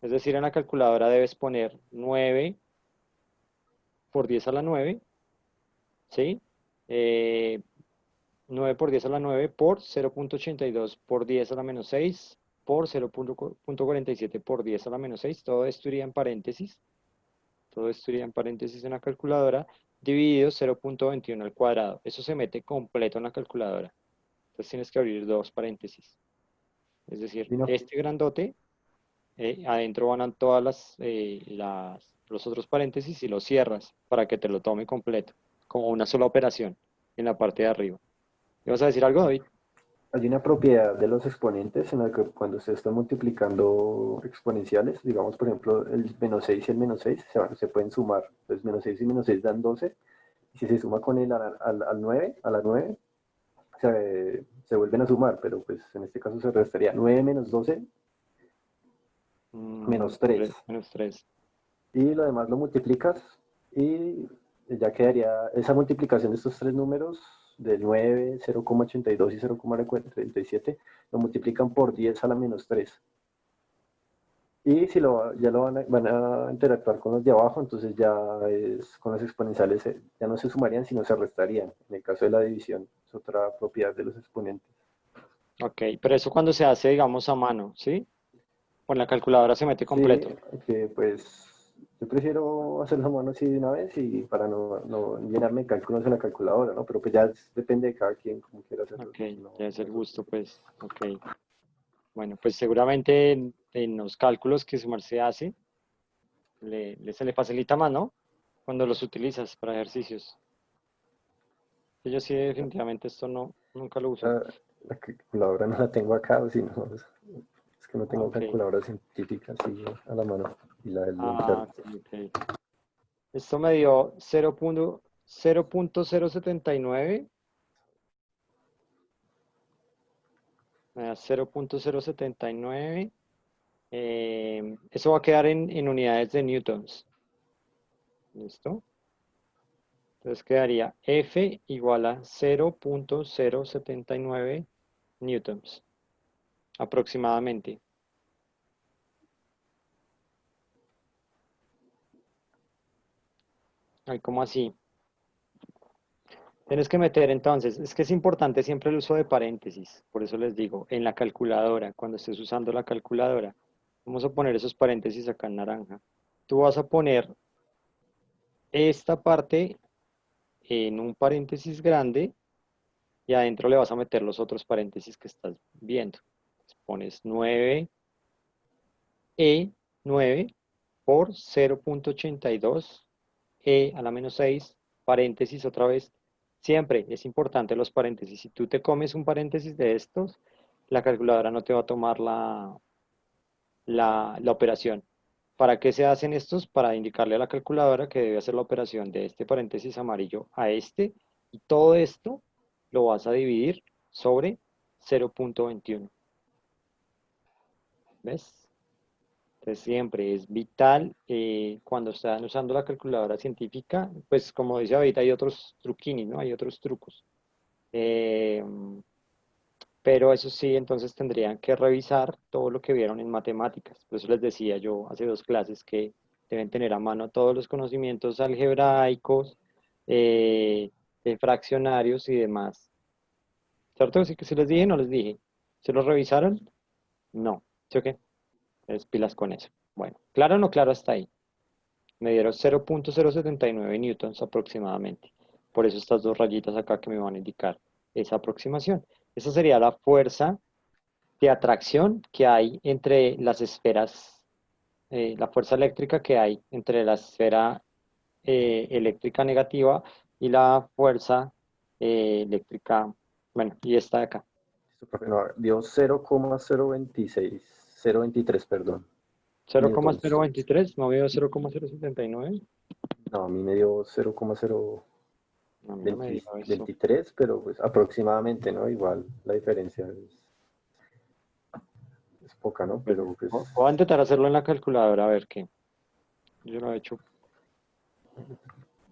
Es decir, en la calculadora debes poner 9 por 10 a la 9, ¿sí? 9 por 10 a la 9 por 0.82 por 10 a la menos 6 por 0.47 por 10 a la menos 6. Todo esto iría en paréntesis. Todo esto iría en paréntesis en la calculadora, dividido 0.21 al cuadrado. Eso se mete completo en la calculadora. Entonces tienes que abrir dos paréntesis. Es decir, Y una, este grandote, adentro van a todas los otros paréntesis y los cierras para que te lo tome completo, como una sola operación en la parte de arriba. ¿Me vas a decir algo, David? hay una propiedad de los exponentes en la que cuando se están multiplicando exponenciales, digamos, por ejemplo, el menos 6 y el menos 6 se pueden sumar. Entonces, menos 6 y menos 6 dan 12. Y si se suma con el al 9, a la 9, se vuelven a sumar, pero pues en este caso se restaría 9 menos 12 menos 3. Menos 3. Y lo demás lo multiplicas y ya quedaría esa multiplicación de estos tres números de 9, 0,82 y 0,37, lo multiplican por 10 a la menos 3. Y si ya lo van a interactuar con los de abajo, entonces ya es, con los exponenciales ya no se sumarían, sino se restarían. En el caso de la división, es otra propiedad de los exponentes. Ok, pero eso cuando se hace, digamos, a mano, ¿sí? Con la calculadora se mete Sí, completo. que pues yo prefiero hacerlo a mano así de una vez y para no llenarme de cálculos en la calculadora, ¿no? Pero pues ya depende de cada quien como quiera hacerlo. Ok, No, ya es el no gusto, pues. Ok. Bueno, pues seguramente en los cálculos que Sumar se hace, se le facilita más, ¿no? Cuando los utilizas para ejercicios. Yo sí, definitivamente esto no, nunca lo uso. la, la calculadora no la tengo acá, sino es que no Ah, tengo ok. calculadora científica así a la mano y la del Ah, interno. ok, ok. Esto me dio 0.079, me da 0.079. Eso va a quedar en unidades de newtons. ¿Listo? Entonces quedaría F igual a 0.079 newtons aproximadamente. Ay, ¿cómo así? Tienes que meter entonces, es que es importante siempre el uso de paréntesis, por eso les digo, en la calculadora, cuando estés usando la calculadora, vamos a poner esos paréntesis acá en naranja. Tú vas a poner esta parte en un paréntesis grande y adentro le vas a meter los otros paréntesis que estás viendo. Entonces pones 9 9 por 0.82 a la menos 6 paréntesis otra vez. Siempre es importante los paréntesis. Si tú te comes un paréntesis de estos, la calculadora no te va a tomar la operación. ¿Para qué se hacen estos? Para indicarle a la calculadora que debe hacer la operación de este paréntesis amarillo a este, y todo esto lo vas a dividir sobre 0.21. ¿Ves? Entonces siempre es vital cuando están usando la calculadora científica, pues como dice ahorita hay otros truquinis, ¿no? Hay otros trucos. Eh, pero eso sí, entonces tendrían que revisar todo lo que vieron en matemáticas. Por eso les decía yo hace dos clases que deben tener a mano todos los conocimientos algebraicos, de fraccionarios y demás. ¿Cierto? Así que si les dije, no les dije. ¿Se los revisaron? No. ¿Sí o qué? Entonces pilas con eso. Bueno, claro o no claro hasta ahí. Me dieron 0.079 newtons aproximadamente. Por eso estas dos rayitas acá que me van a indicar esa aproximación. Esa sería la fuerza de atracción que hay entre las esferas, la fuerza eléctrica que hay entre la esfera eléctrica negativa y la fuerza eléctrica, bueno, y esta de acá. Listo, profe, no, dio 0,026, 0,23, perdón, newtons. 0,023, no veo 0,079. No, a mí me dio 0,023, A mí no me dio eso. pero pues aproximadamente, ¿no? Igual la diferencia es poca, ¿no? Pues, Pero pues voy a intentar hacerlo en la calculadora a ver qué. Yo lo he hecho.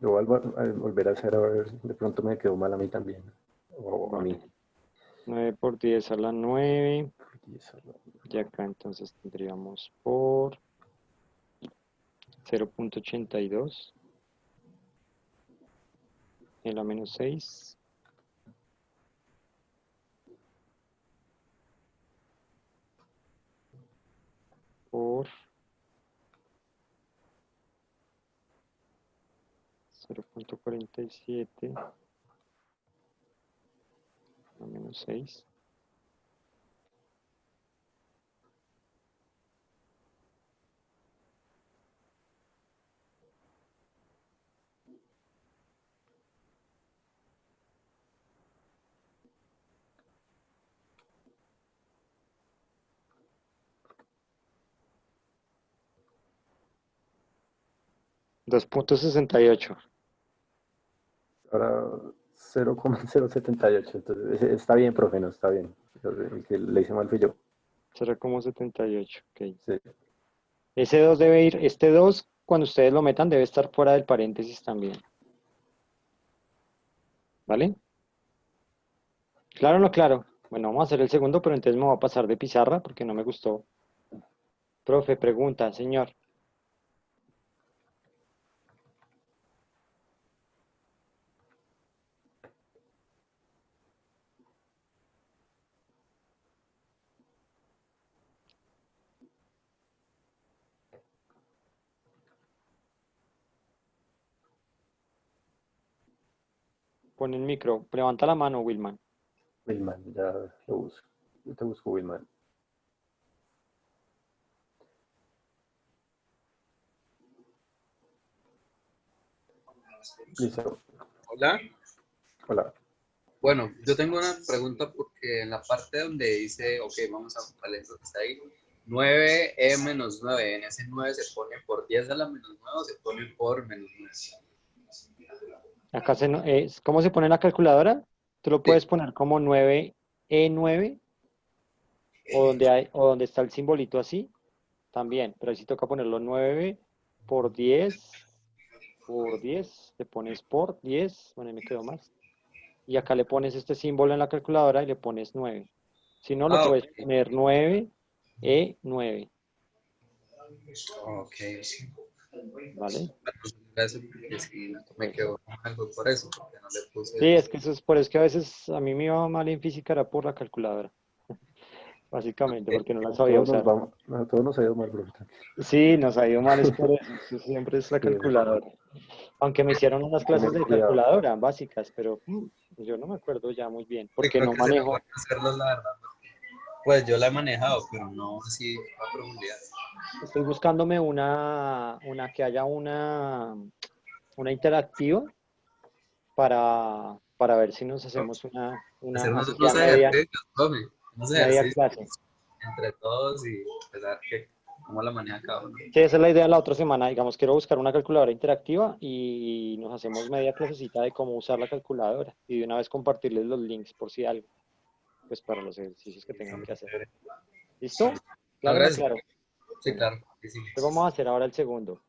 yo voy a volver a hacer, a ver, de pronto me quedó mal a mí también, o a Bueno, mí. 9 por 10 a la 9. 10 a la- Y acá entonces tendríamos por 0,82 en la menos 6. Por 0,47 a menos 6. Dos punto 68. Ahora 0,078. Entonces, está bien, profe, no está bien. El que le hice mal fui yo. 0,78. Ok. Sí. Ese 2 debe ir, este 2 cuando ustedes lo metan, debe estar fuera del paréntesis también. ¿Vale? Claro o no claro. Bueno, vamos a hacer el segundo, pero entonces me voy a pasar de pizarra porque no me gustó. Profe, pregunta, señor. Pon el micro. Levanta la mano, Wilman. Wilman, ya lo busco. Yo te busco, Wilman. Listo. Hola. Hola. Bueno, yo tengo una pregunta porque en la parte donde dice, ok, vamos a ponerle eso que está ahí, 9e menos 9, en ese 9 se pone por 10 a la menos 9 o se pone por menos 9. Acá ¿cómo se pone en la calculadora? Tú lo Sí, puedes poner como 9E9 o donde está el simbolito así, también. Pero ahí sí toca ponerlo 9 por 10, le pones por 10, bueno, ahí me quedó más. Y acá le pones este símbolo en la calculadora y le pones 9. Si no, lo ah, ok, puedes poner 9E9, ok. ¿vale? Bueno, gracias porque sí me quedó algo por eso, porque no le Sí, puse. es que eso es por eso que a veces a mí me iba mal en física era por la calculadora, básicamente, porque no la A sabía todos nos usar. va, a todos nos ha ido mal, profe. Sí, nos ha ido mal es por eso, eso siempre es la Sí, calculadora. Aunque me hicieron unas clases tener de cuidado. calculadora básicas, pero yo no me acuerdo ya muy bien, Sí, porque creo no que sería manejo. bueno hacerlo, la verdad. Pues yo la he manejado, pero no así a profundidad. Estoy buscándome que haya una interactiva para ver si nos hacemos Hacer así unos sea media, ejercicios, profe, unos media ejercicios clase. entre todos y pensar que cómo la maneja cada uno. Sí, esa es la idea la otra semana. Digamos, quiero buscar una calculadora interactiva y nos hacemos media clasecita de cómo usar la calculadora y de una vez compartirles los links por si algo, pues para los ejercicios que tengan que hacer. ¿Listo? No, ¿Claro o no gracias. claro? Sí, Bueno, claro. Sí, sí. entonces vamos a hacer ahora el segundo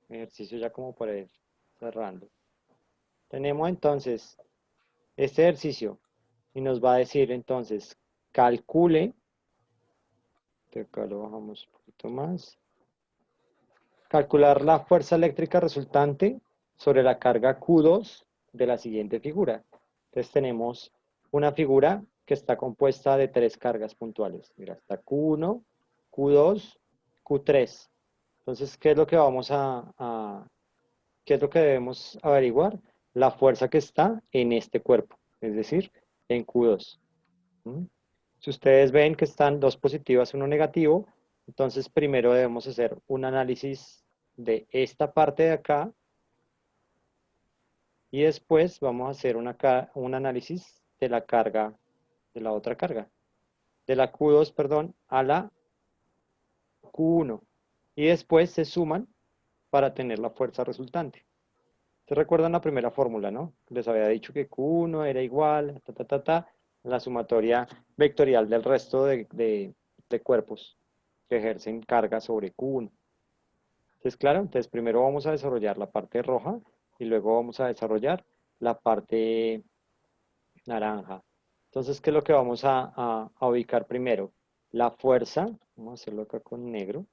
ejercicio ya como para ir cerrando. Tenemos entonces este ejercicio y nos va a decir entonces, calcule, de acá lo bajamos un poquito más, calcular la fuerza eléctrica resultante sobre la carga Q2 de la siguiente figura. Entonces tenemos una figura que está compuesta de tres cargas puntuales. Mira, está Q1, Q2, Q3. Entonces, ¿qué es lo que qué es lo que debemos averiguar? La fuerza que está en este cuerpo, es decir, en Q2. ¿Mm? Si ustedes ven que están dos positivas, uno negativo, entonces primero debemos hacer un análisis de esta parte de acá y después vamos a hacer un análisis de la carga, de la otra carga, de la Q2, perdón, a la Q1 y después se suman para tener la fuerza resultante. ¿Se recuerdan la primera fórmula, no? Les había dicho que Q1 era igual, la sumatoria vectorial del resto de cuerpos que ejercen carga sobre Q1. Entonces, claro, entonces primero vamos a desarrollar la parte roja y luego vamos a desarrollar la parte naranja. Entonces, ¿qué es lo que vamos a ubicar primero? La fuerza, vamos a hacerlo acá con negro.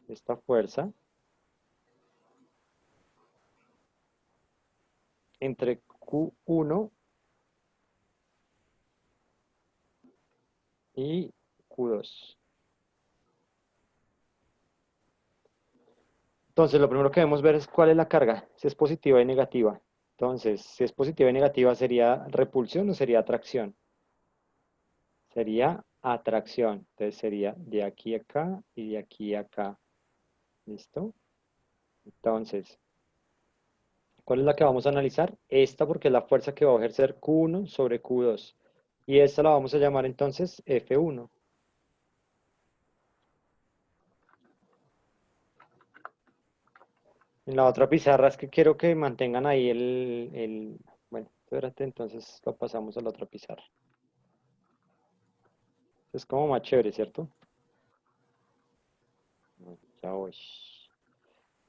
Esta fuerza entre Q1 y Q2. Entonces, lo primero que debemos ver es cuál es la carga, si es positiva y negativa. Entonces, si es positiva y negativa, ¿sería repulsión o sería atracción? Sería atracción. Entonces, sería de aquí a acá y de aquí a acá. ¿Listo? Entonces, ¿cuál es la que vamos a analizar? Esta porque es la fuerza que va a ejercer Q1 sobre Q2. Y esta la vamos a llamar entonces F1. En la otra pizarra es que quiero que mantengan ahí bueno, espérate, entonces lo pasamos a la otra pizarra. Es como más chévere, ¿cierto? Ya voy.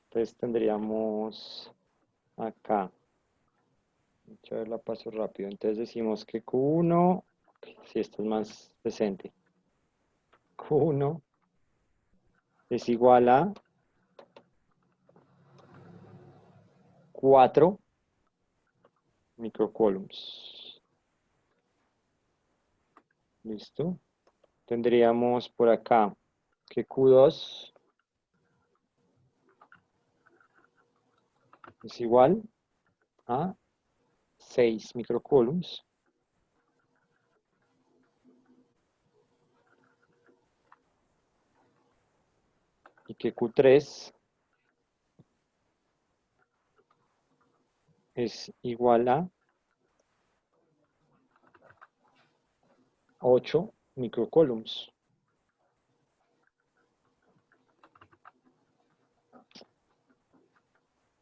Entonces tendríamos acá. Vamos a ver, la paso rápido. Entonces decimos que Q1, si esto es más decente, Q1 es igual a 4 microcoulombs. ¿Listo? Tendríamos por acá que Q2 es igual a 6 microcoulombs. Y que Q3 es igual a 8 microcoulombs.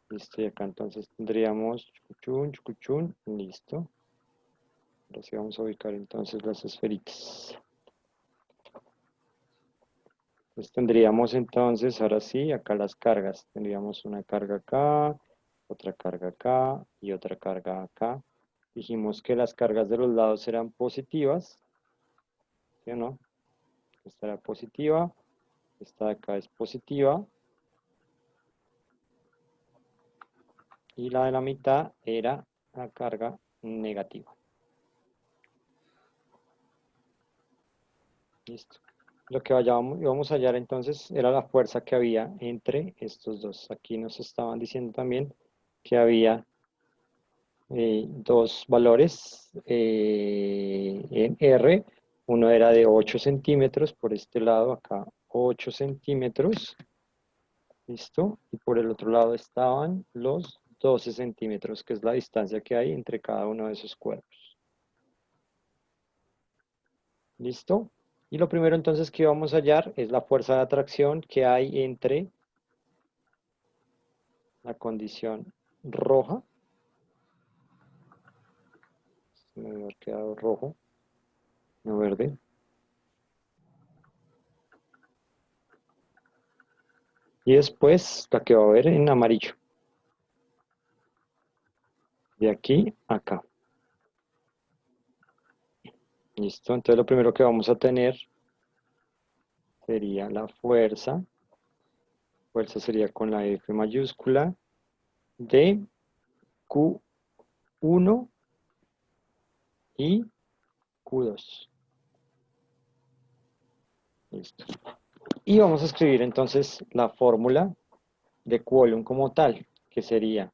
Listo, y acá entonces tendríamos chucuchún, listo. Ahora sí vamos a ubicar entonces las esferitas. Entonces tendríamos entonces, ahora sí, acá las cargas. Tendríamos una carga acá, otra carga acá y otra carga acá. Dijimos que las cargas de los lados eran positivas, ¿sí o no? Esta era positiva, esta de acá es positiva. Y la de la mitad era la carga negativa. Listo. Lo que íbamos a hallar entonces era la fuerza que había entre estos dos. Aquí nos estaban diciendo también que había dos valores en R. Uno era de 8 centímetros por este lado, acá 8 centímetros. Listo. Y por el otro lado estaban los 12 centímetros, que es la distancia que hay entre cada uno de esos cuerpos. ¿Listo? Y lo primero entonces que vamos a hallar es la fuerza de atracción que hay entre la condición roja. Me debe haber quedado rojo, no verde. Y después la que va a haber en amarillo. De aquí a acá. ¿Listo? Entonces lo primero que vamos a tener sería la fuerza. Fuerza sería con la F mayúscula de Q1 y Q2. Listo. Y vamos a escribir entonces la fórmula de Coulomb como tal, que sería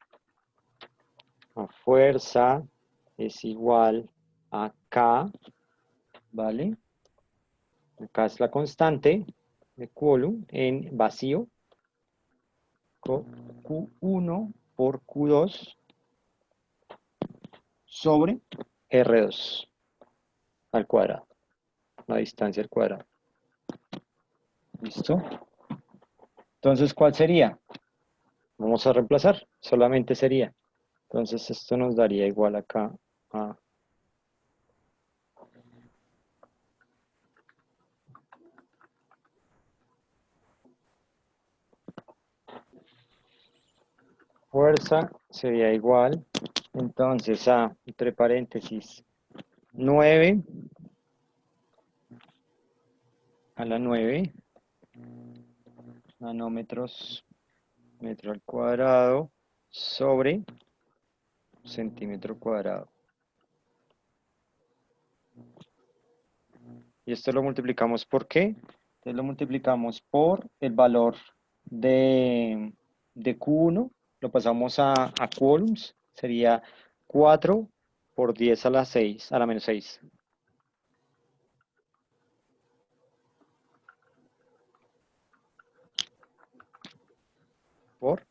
la fuerza es igual a K, ¿vale? Acá es la constante de Coulomb en vacío, Q1 por Q2 sobre R2 al cuadrado, la distancia al cuadrado. ¿Listo? Entonces, ¿cuál sería? Vamos a reemplazar, solamente sería. Entonces, esto nos daría igual acá a fuerza sería igual Entonces, entre paréntesis, 9 a la 9 nanómetros metro al cuadrado sobre centímetro cuadrado. Y esto lo multiplicamos ¿por qué? Entonces lo multiplicamos por el valor de Q1, lo pasamos a coulombs, sería 4 por 10 a la 6, a la menos 6. Por,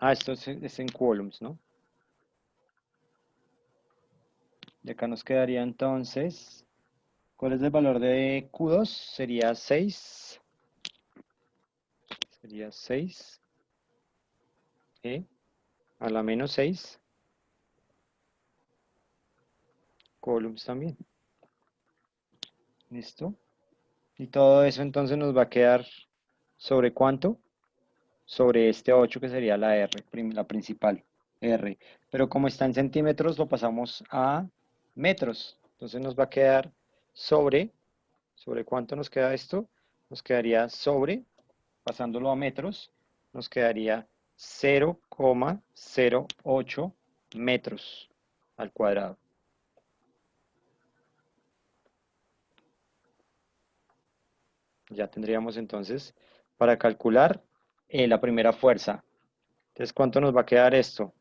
esto es en coulombs, ¿no? Y acá nos quedaría entonces, ¿cuál es el valor de Q2? Sería 6. Sería 6 a la menos 6. Coulombs también. ¿Listo? Y todo eso entonces nos va a quedar ¿sobre cuánto? Sobre este 8 que sería la R, la principal R. Pero como está en centímetros, lo pasamos a metros. Entonces nos va a quedar ¿sobre cuánto nos queda esto? Nos quedaría pasándolo a metros, nos quedaría 0,08 metros al cuadrado. Ya tendríamos entonces para calcular la primera fuerza. Entonces, ¿cuánto nos va a quedar esto?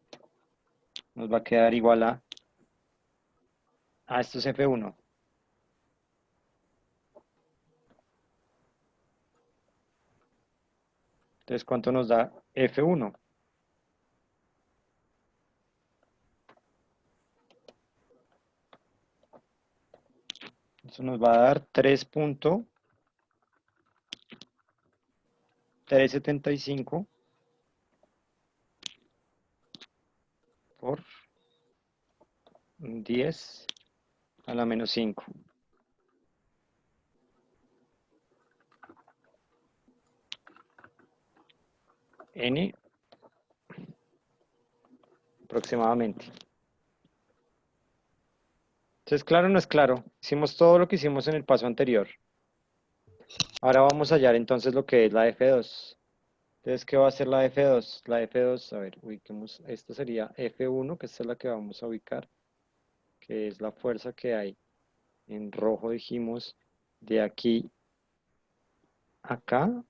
Nos va a quedar igual esto es F1. Entonces, ¿cuánto nos da F1? Eso nos va a dar 3.375 por 10 a la menos 5. N aproximadamente. Entonces, ¿claro o no es claro? Hicimos todo lo que hicimos en el paso anterior. Ahora vamos a hallar entonces lo que es la F2. Entonces, ¿qué va a ser la F2? La F2, a ver, ubiquemos, esta sería F1, que esta es la que vamos a ubicar, que es la fuerza que hay. En rojo dijimos de aquí a acá.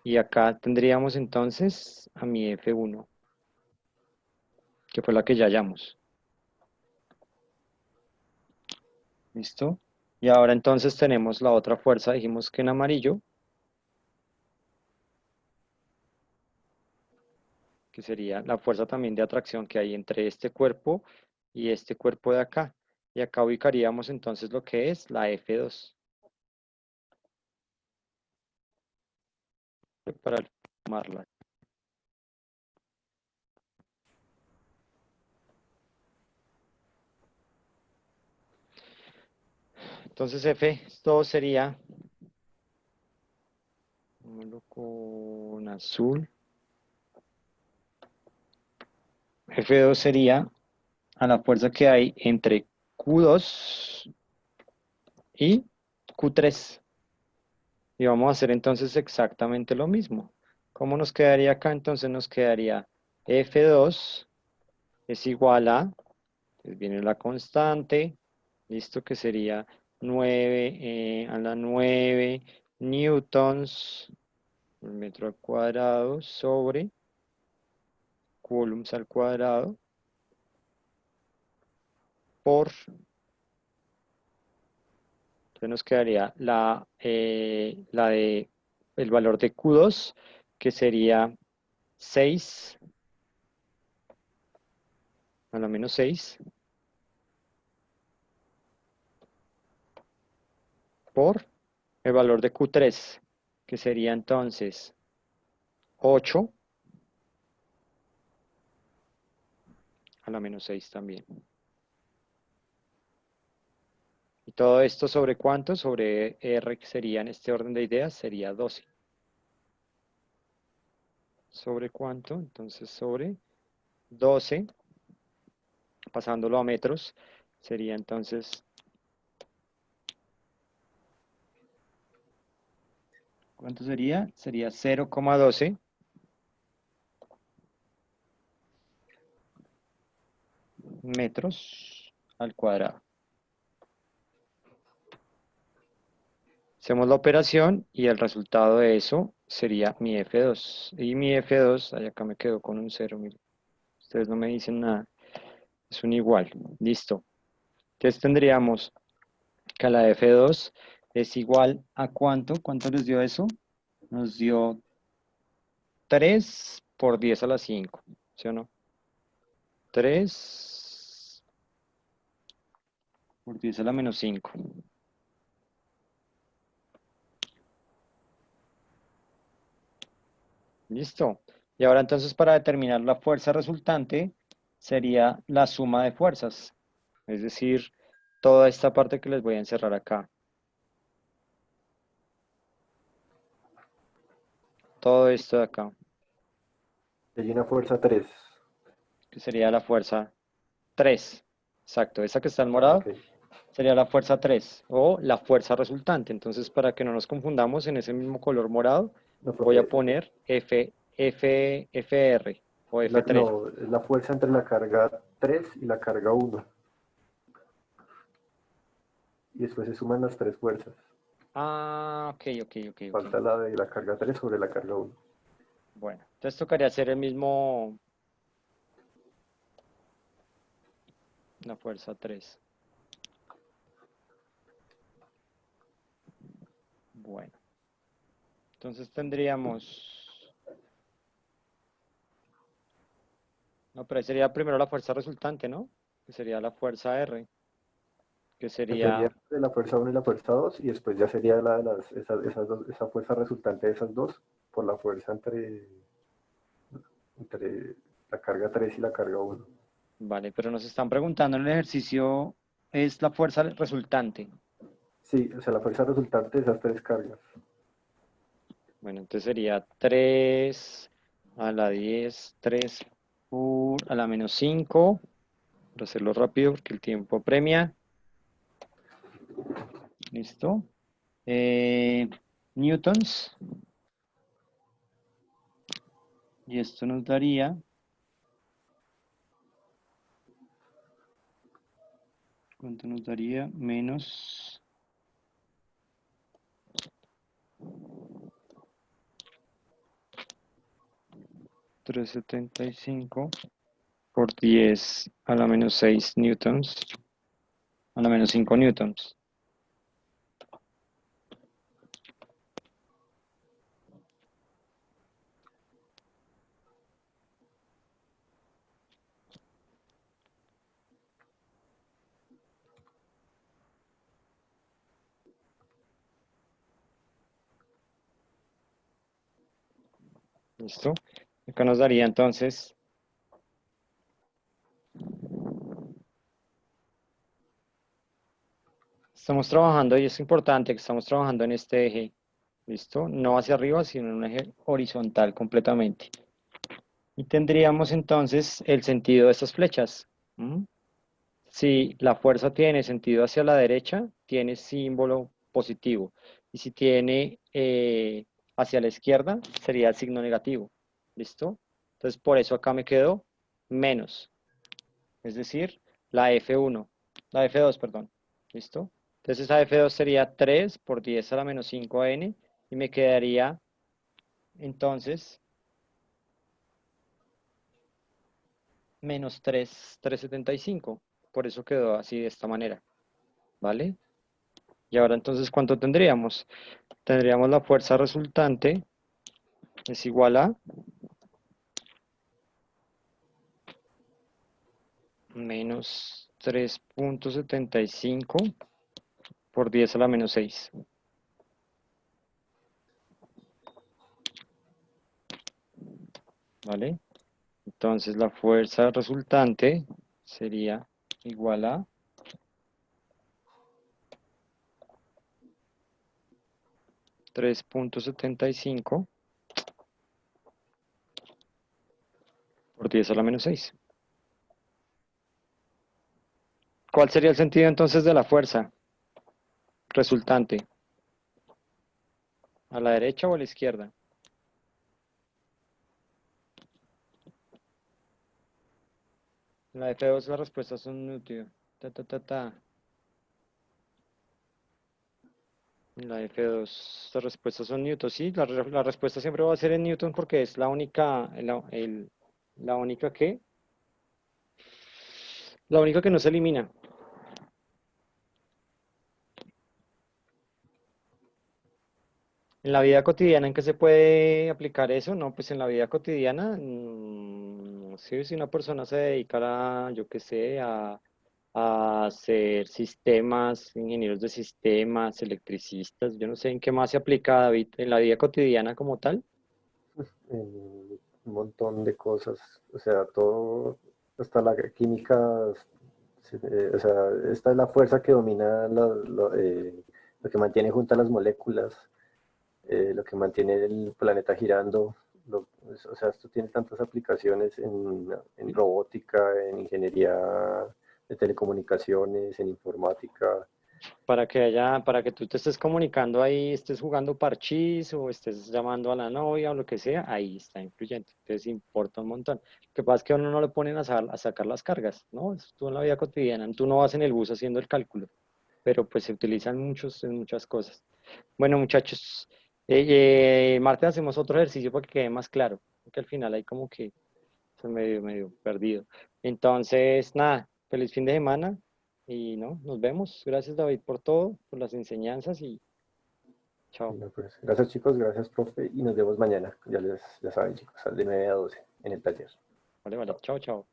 Y acá tendríamos entonces a mi F1, que fue la que ya hallamos. ¿Listo? Y ahora entonces tenemos la otra fuerza, dijimos que en amarillo, que sería la fuerza también de atracción que hay entre este cuerpo y este cuerpo de acá. Y acá ubicaríamos entonces lo que es la F2. Para tomarla. Entonces F2 sería, vámonos con azul, F2 sería a la fuerza que hay entre Q2 y Q3. Y vamos a hacer entonces exactamente lo mismo. ¿Cómo nos quedaría acá? Entonces nos quedaría F2 es igual a, pues viene la constante, listo, que sería 9 a la 9 newtons por metro al cuadrado sobre coulombs al cuadrado por, entonces nos quedaría el valor de Q2, que sería 6 a la menos 6 por el valor de Q3, que sería entonces 8 a la menos 6 también. Y todo esto sobre cuánto, sobre R, que sería en este orden de ideas, sería 12. ¿Sobre cuánto? Entonces sobre 12, pasándolo a metros, sería entonces, ¿cuánto sería? Sería 0,12 metros al cuadrado. Hacemos la operación y el resultado de eso sería mi F2. Y mi F2, ahí acá me quedo con un 0, miren. Ustedes no me dicen nada. Es un igual. Listo. Entonces tendríamos que la F2 es igual a ¿cuánto? ¿Cuánto les dio eso? Nos dio 3 por 10 a la 5, ¿sí o no? 3 por 10 a la menos 5. Listo. Y ahora entonces para determinar la fuerza resultante sería la suma de fuerzas. Es decir, toda esta parte que les voy a encerrar acá. Todo esto de acá, Hay una fuerza 3. que sería la fuerza 3. Exacto, esa que está en Ah, morado ok. sería la fuerza 3 o la fuerza resultante. Entonces, para que no nos confundamos en ese mismo color morado, No, voy a profe, poner FR o F3. no, es la fuerza entre la carga 3 y la carga 1. Y después se suman las tres fuerzas. Ah, ok, ok, ok, ok. Falta la de la carga 3 sobre la carga 1. Bueno, entonces tocaría hacer el mismo, la fuerza 3. Bueno, entonces tendríamos, no, pero ahí sería primero la fuerza resultante, ¿no? Que sería la fuerza R, que Sería sería, de la fuerza 1 y la fuerza 2 y después ya sería la de esa fuerza resultante de esas dos por la fuerza entre la carga 3 y la carga 1. vale, pero nos están preguntando en el ejercicio, es la fuerza resultante. Sí, o sea, la fuerza resultante de esas tres cargas. Bueno, entonces sería 3 a la 10, 3 a la menos 5, para hacerlo rápido porque el tiempo premia. Listo. Eh, newtons. Y esto nos daría, ¿cuánto nos daría? Menos 375 por 10 a la menos 6 newtons, a la menos 5 newtons. ¿Listo? Acá nos daría entonces, estamos trabajando, y es importante que estamos trabajando en este eje, ¿listo? No hacia arriba, sino en un eje horizontal completamente. Y tendríamos entonces el sentido de estas flechas. ¿Mm? Si la fuerza tiene sentido hacia la derecha, tiene símbolo positivo. Y si tiene hacia la izquierda, sería el signo negativo. ¿Listo? Entonces, por eso acá me quedó menos. Es decir, la F1, la F2, perdón. ¿Listo? Entonces, esa F2 sería 3 por 10 a la menos 5n y me quedaría entonces menos 3,75. Por eso quedó así de esta manera. ¿Vale? Y ahora entonces, ¿cuánto tendríamos? Tendríamos la fuerza resultante es igual a menos 3,75 por 10 a la menos 6. ¿Vale? Entonces la fuerza resultante sería igual a 3,75 por 10 a la menos 6. ¿Cuál sería el sentido entonces de la fuerza resultante? ¿A la derecha o a la izquierda? En la F2 las respuestas son Newton. Ta, ta, ta, ta. En la F2 las respuestas son Newton. Sí, la respuesta siempre va a ser en Newton porque es la única, la única que no se elimina. En la vida cotidiana, ¿en qué se puede aplicar eso? No, pues en la vida cotidiana, sí, si una persona se dedicara, yo qué sé, a hacer sistemas, ingenieros de sistemas, electricistas, yo no sé en qué más se aplica, David, en la vida cotidiana como tal. En un montón de cosas, o sea, todo, hasta la química, o sea, esta es la fuerza que domina lo que mantiene juntas las moléculas, lo que mantiene el planeta girando. O sea, esto tiene tantas aplicaciones en robótica, en ingeniería de telecomunicaciones, en informática. Para que tú te estés comunicando ahí, estés jugando parchís o estés llamando a la novia o lo que sea, ahí está influyente. Entonces importa un montón. Lo que pasa es que a uno no le ponen a sacar las cargas, ¿no? Eso tú en la vida cotidiana, tú no vas en el bus haciendo el cálculo, pero pues se utilizan muchos en muchas cosas. Bueno, muchachos, martes hacemos otro ejercicio para que quede más claro, porque al final hay como que se medio perdido. Entonces, nada, feliz fin de semana y no, nos vemos. Gracias, David, por todo, por las enseñanzas y chao. Bueno, pues, gracias chicos, gracias profe, y nos vemos mañana. Ya saben chicos, de 9 a 12 en el taller. Vale, vale, chao, chao.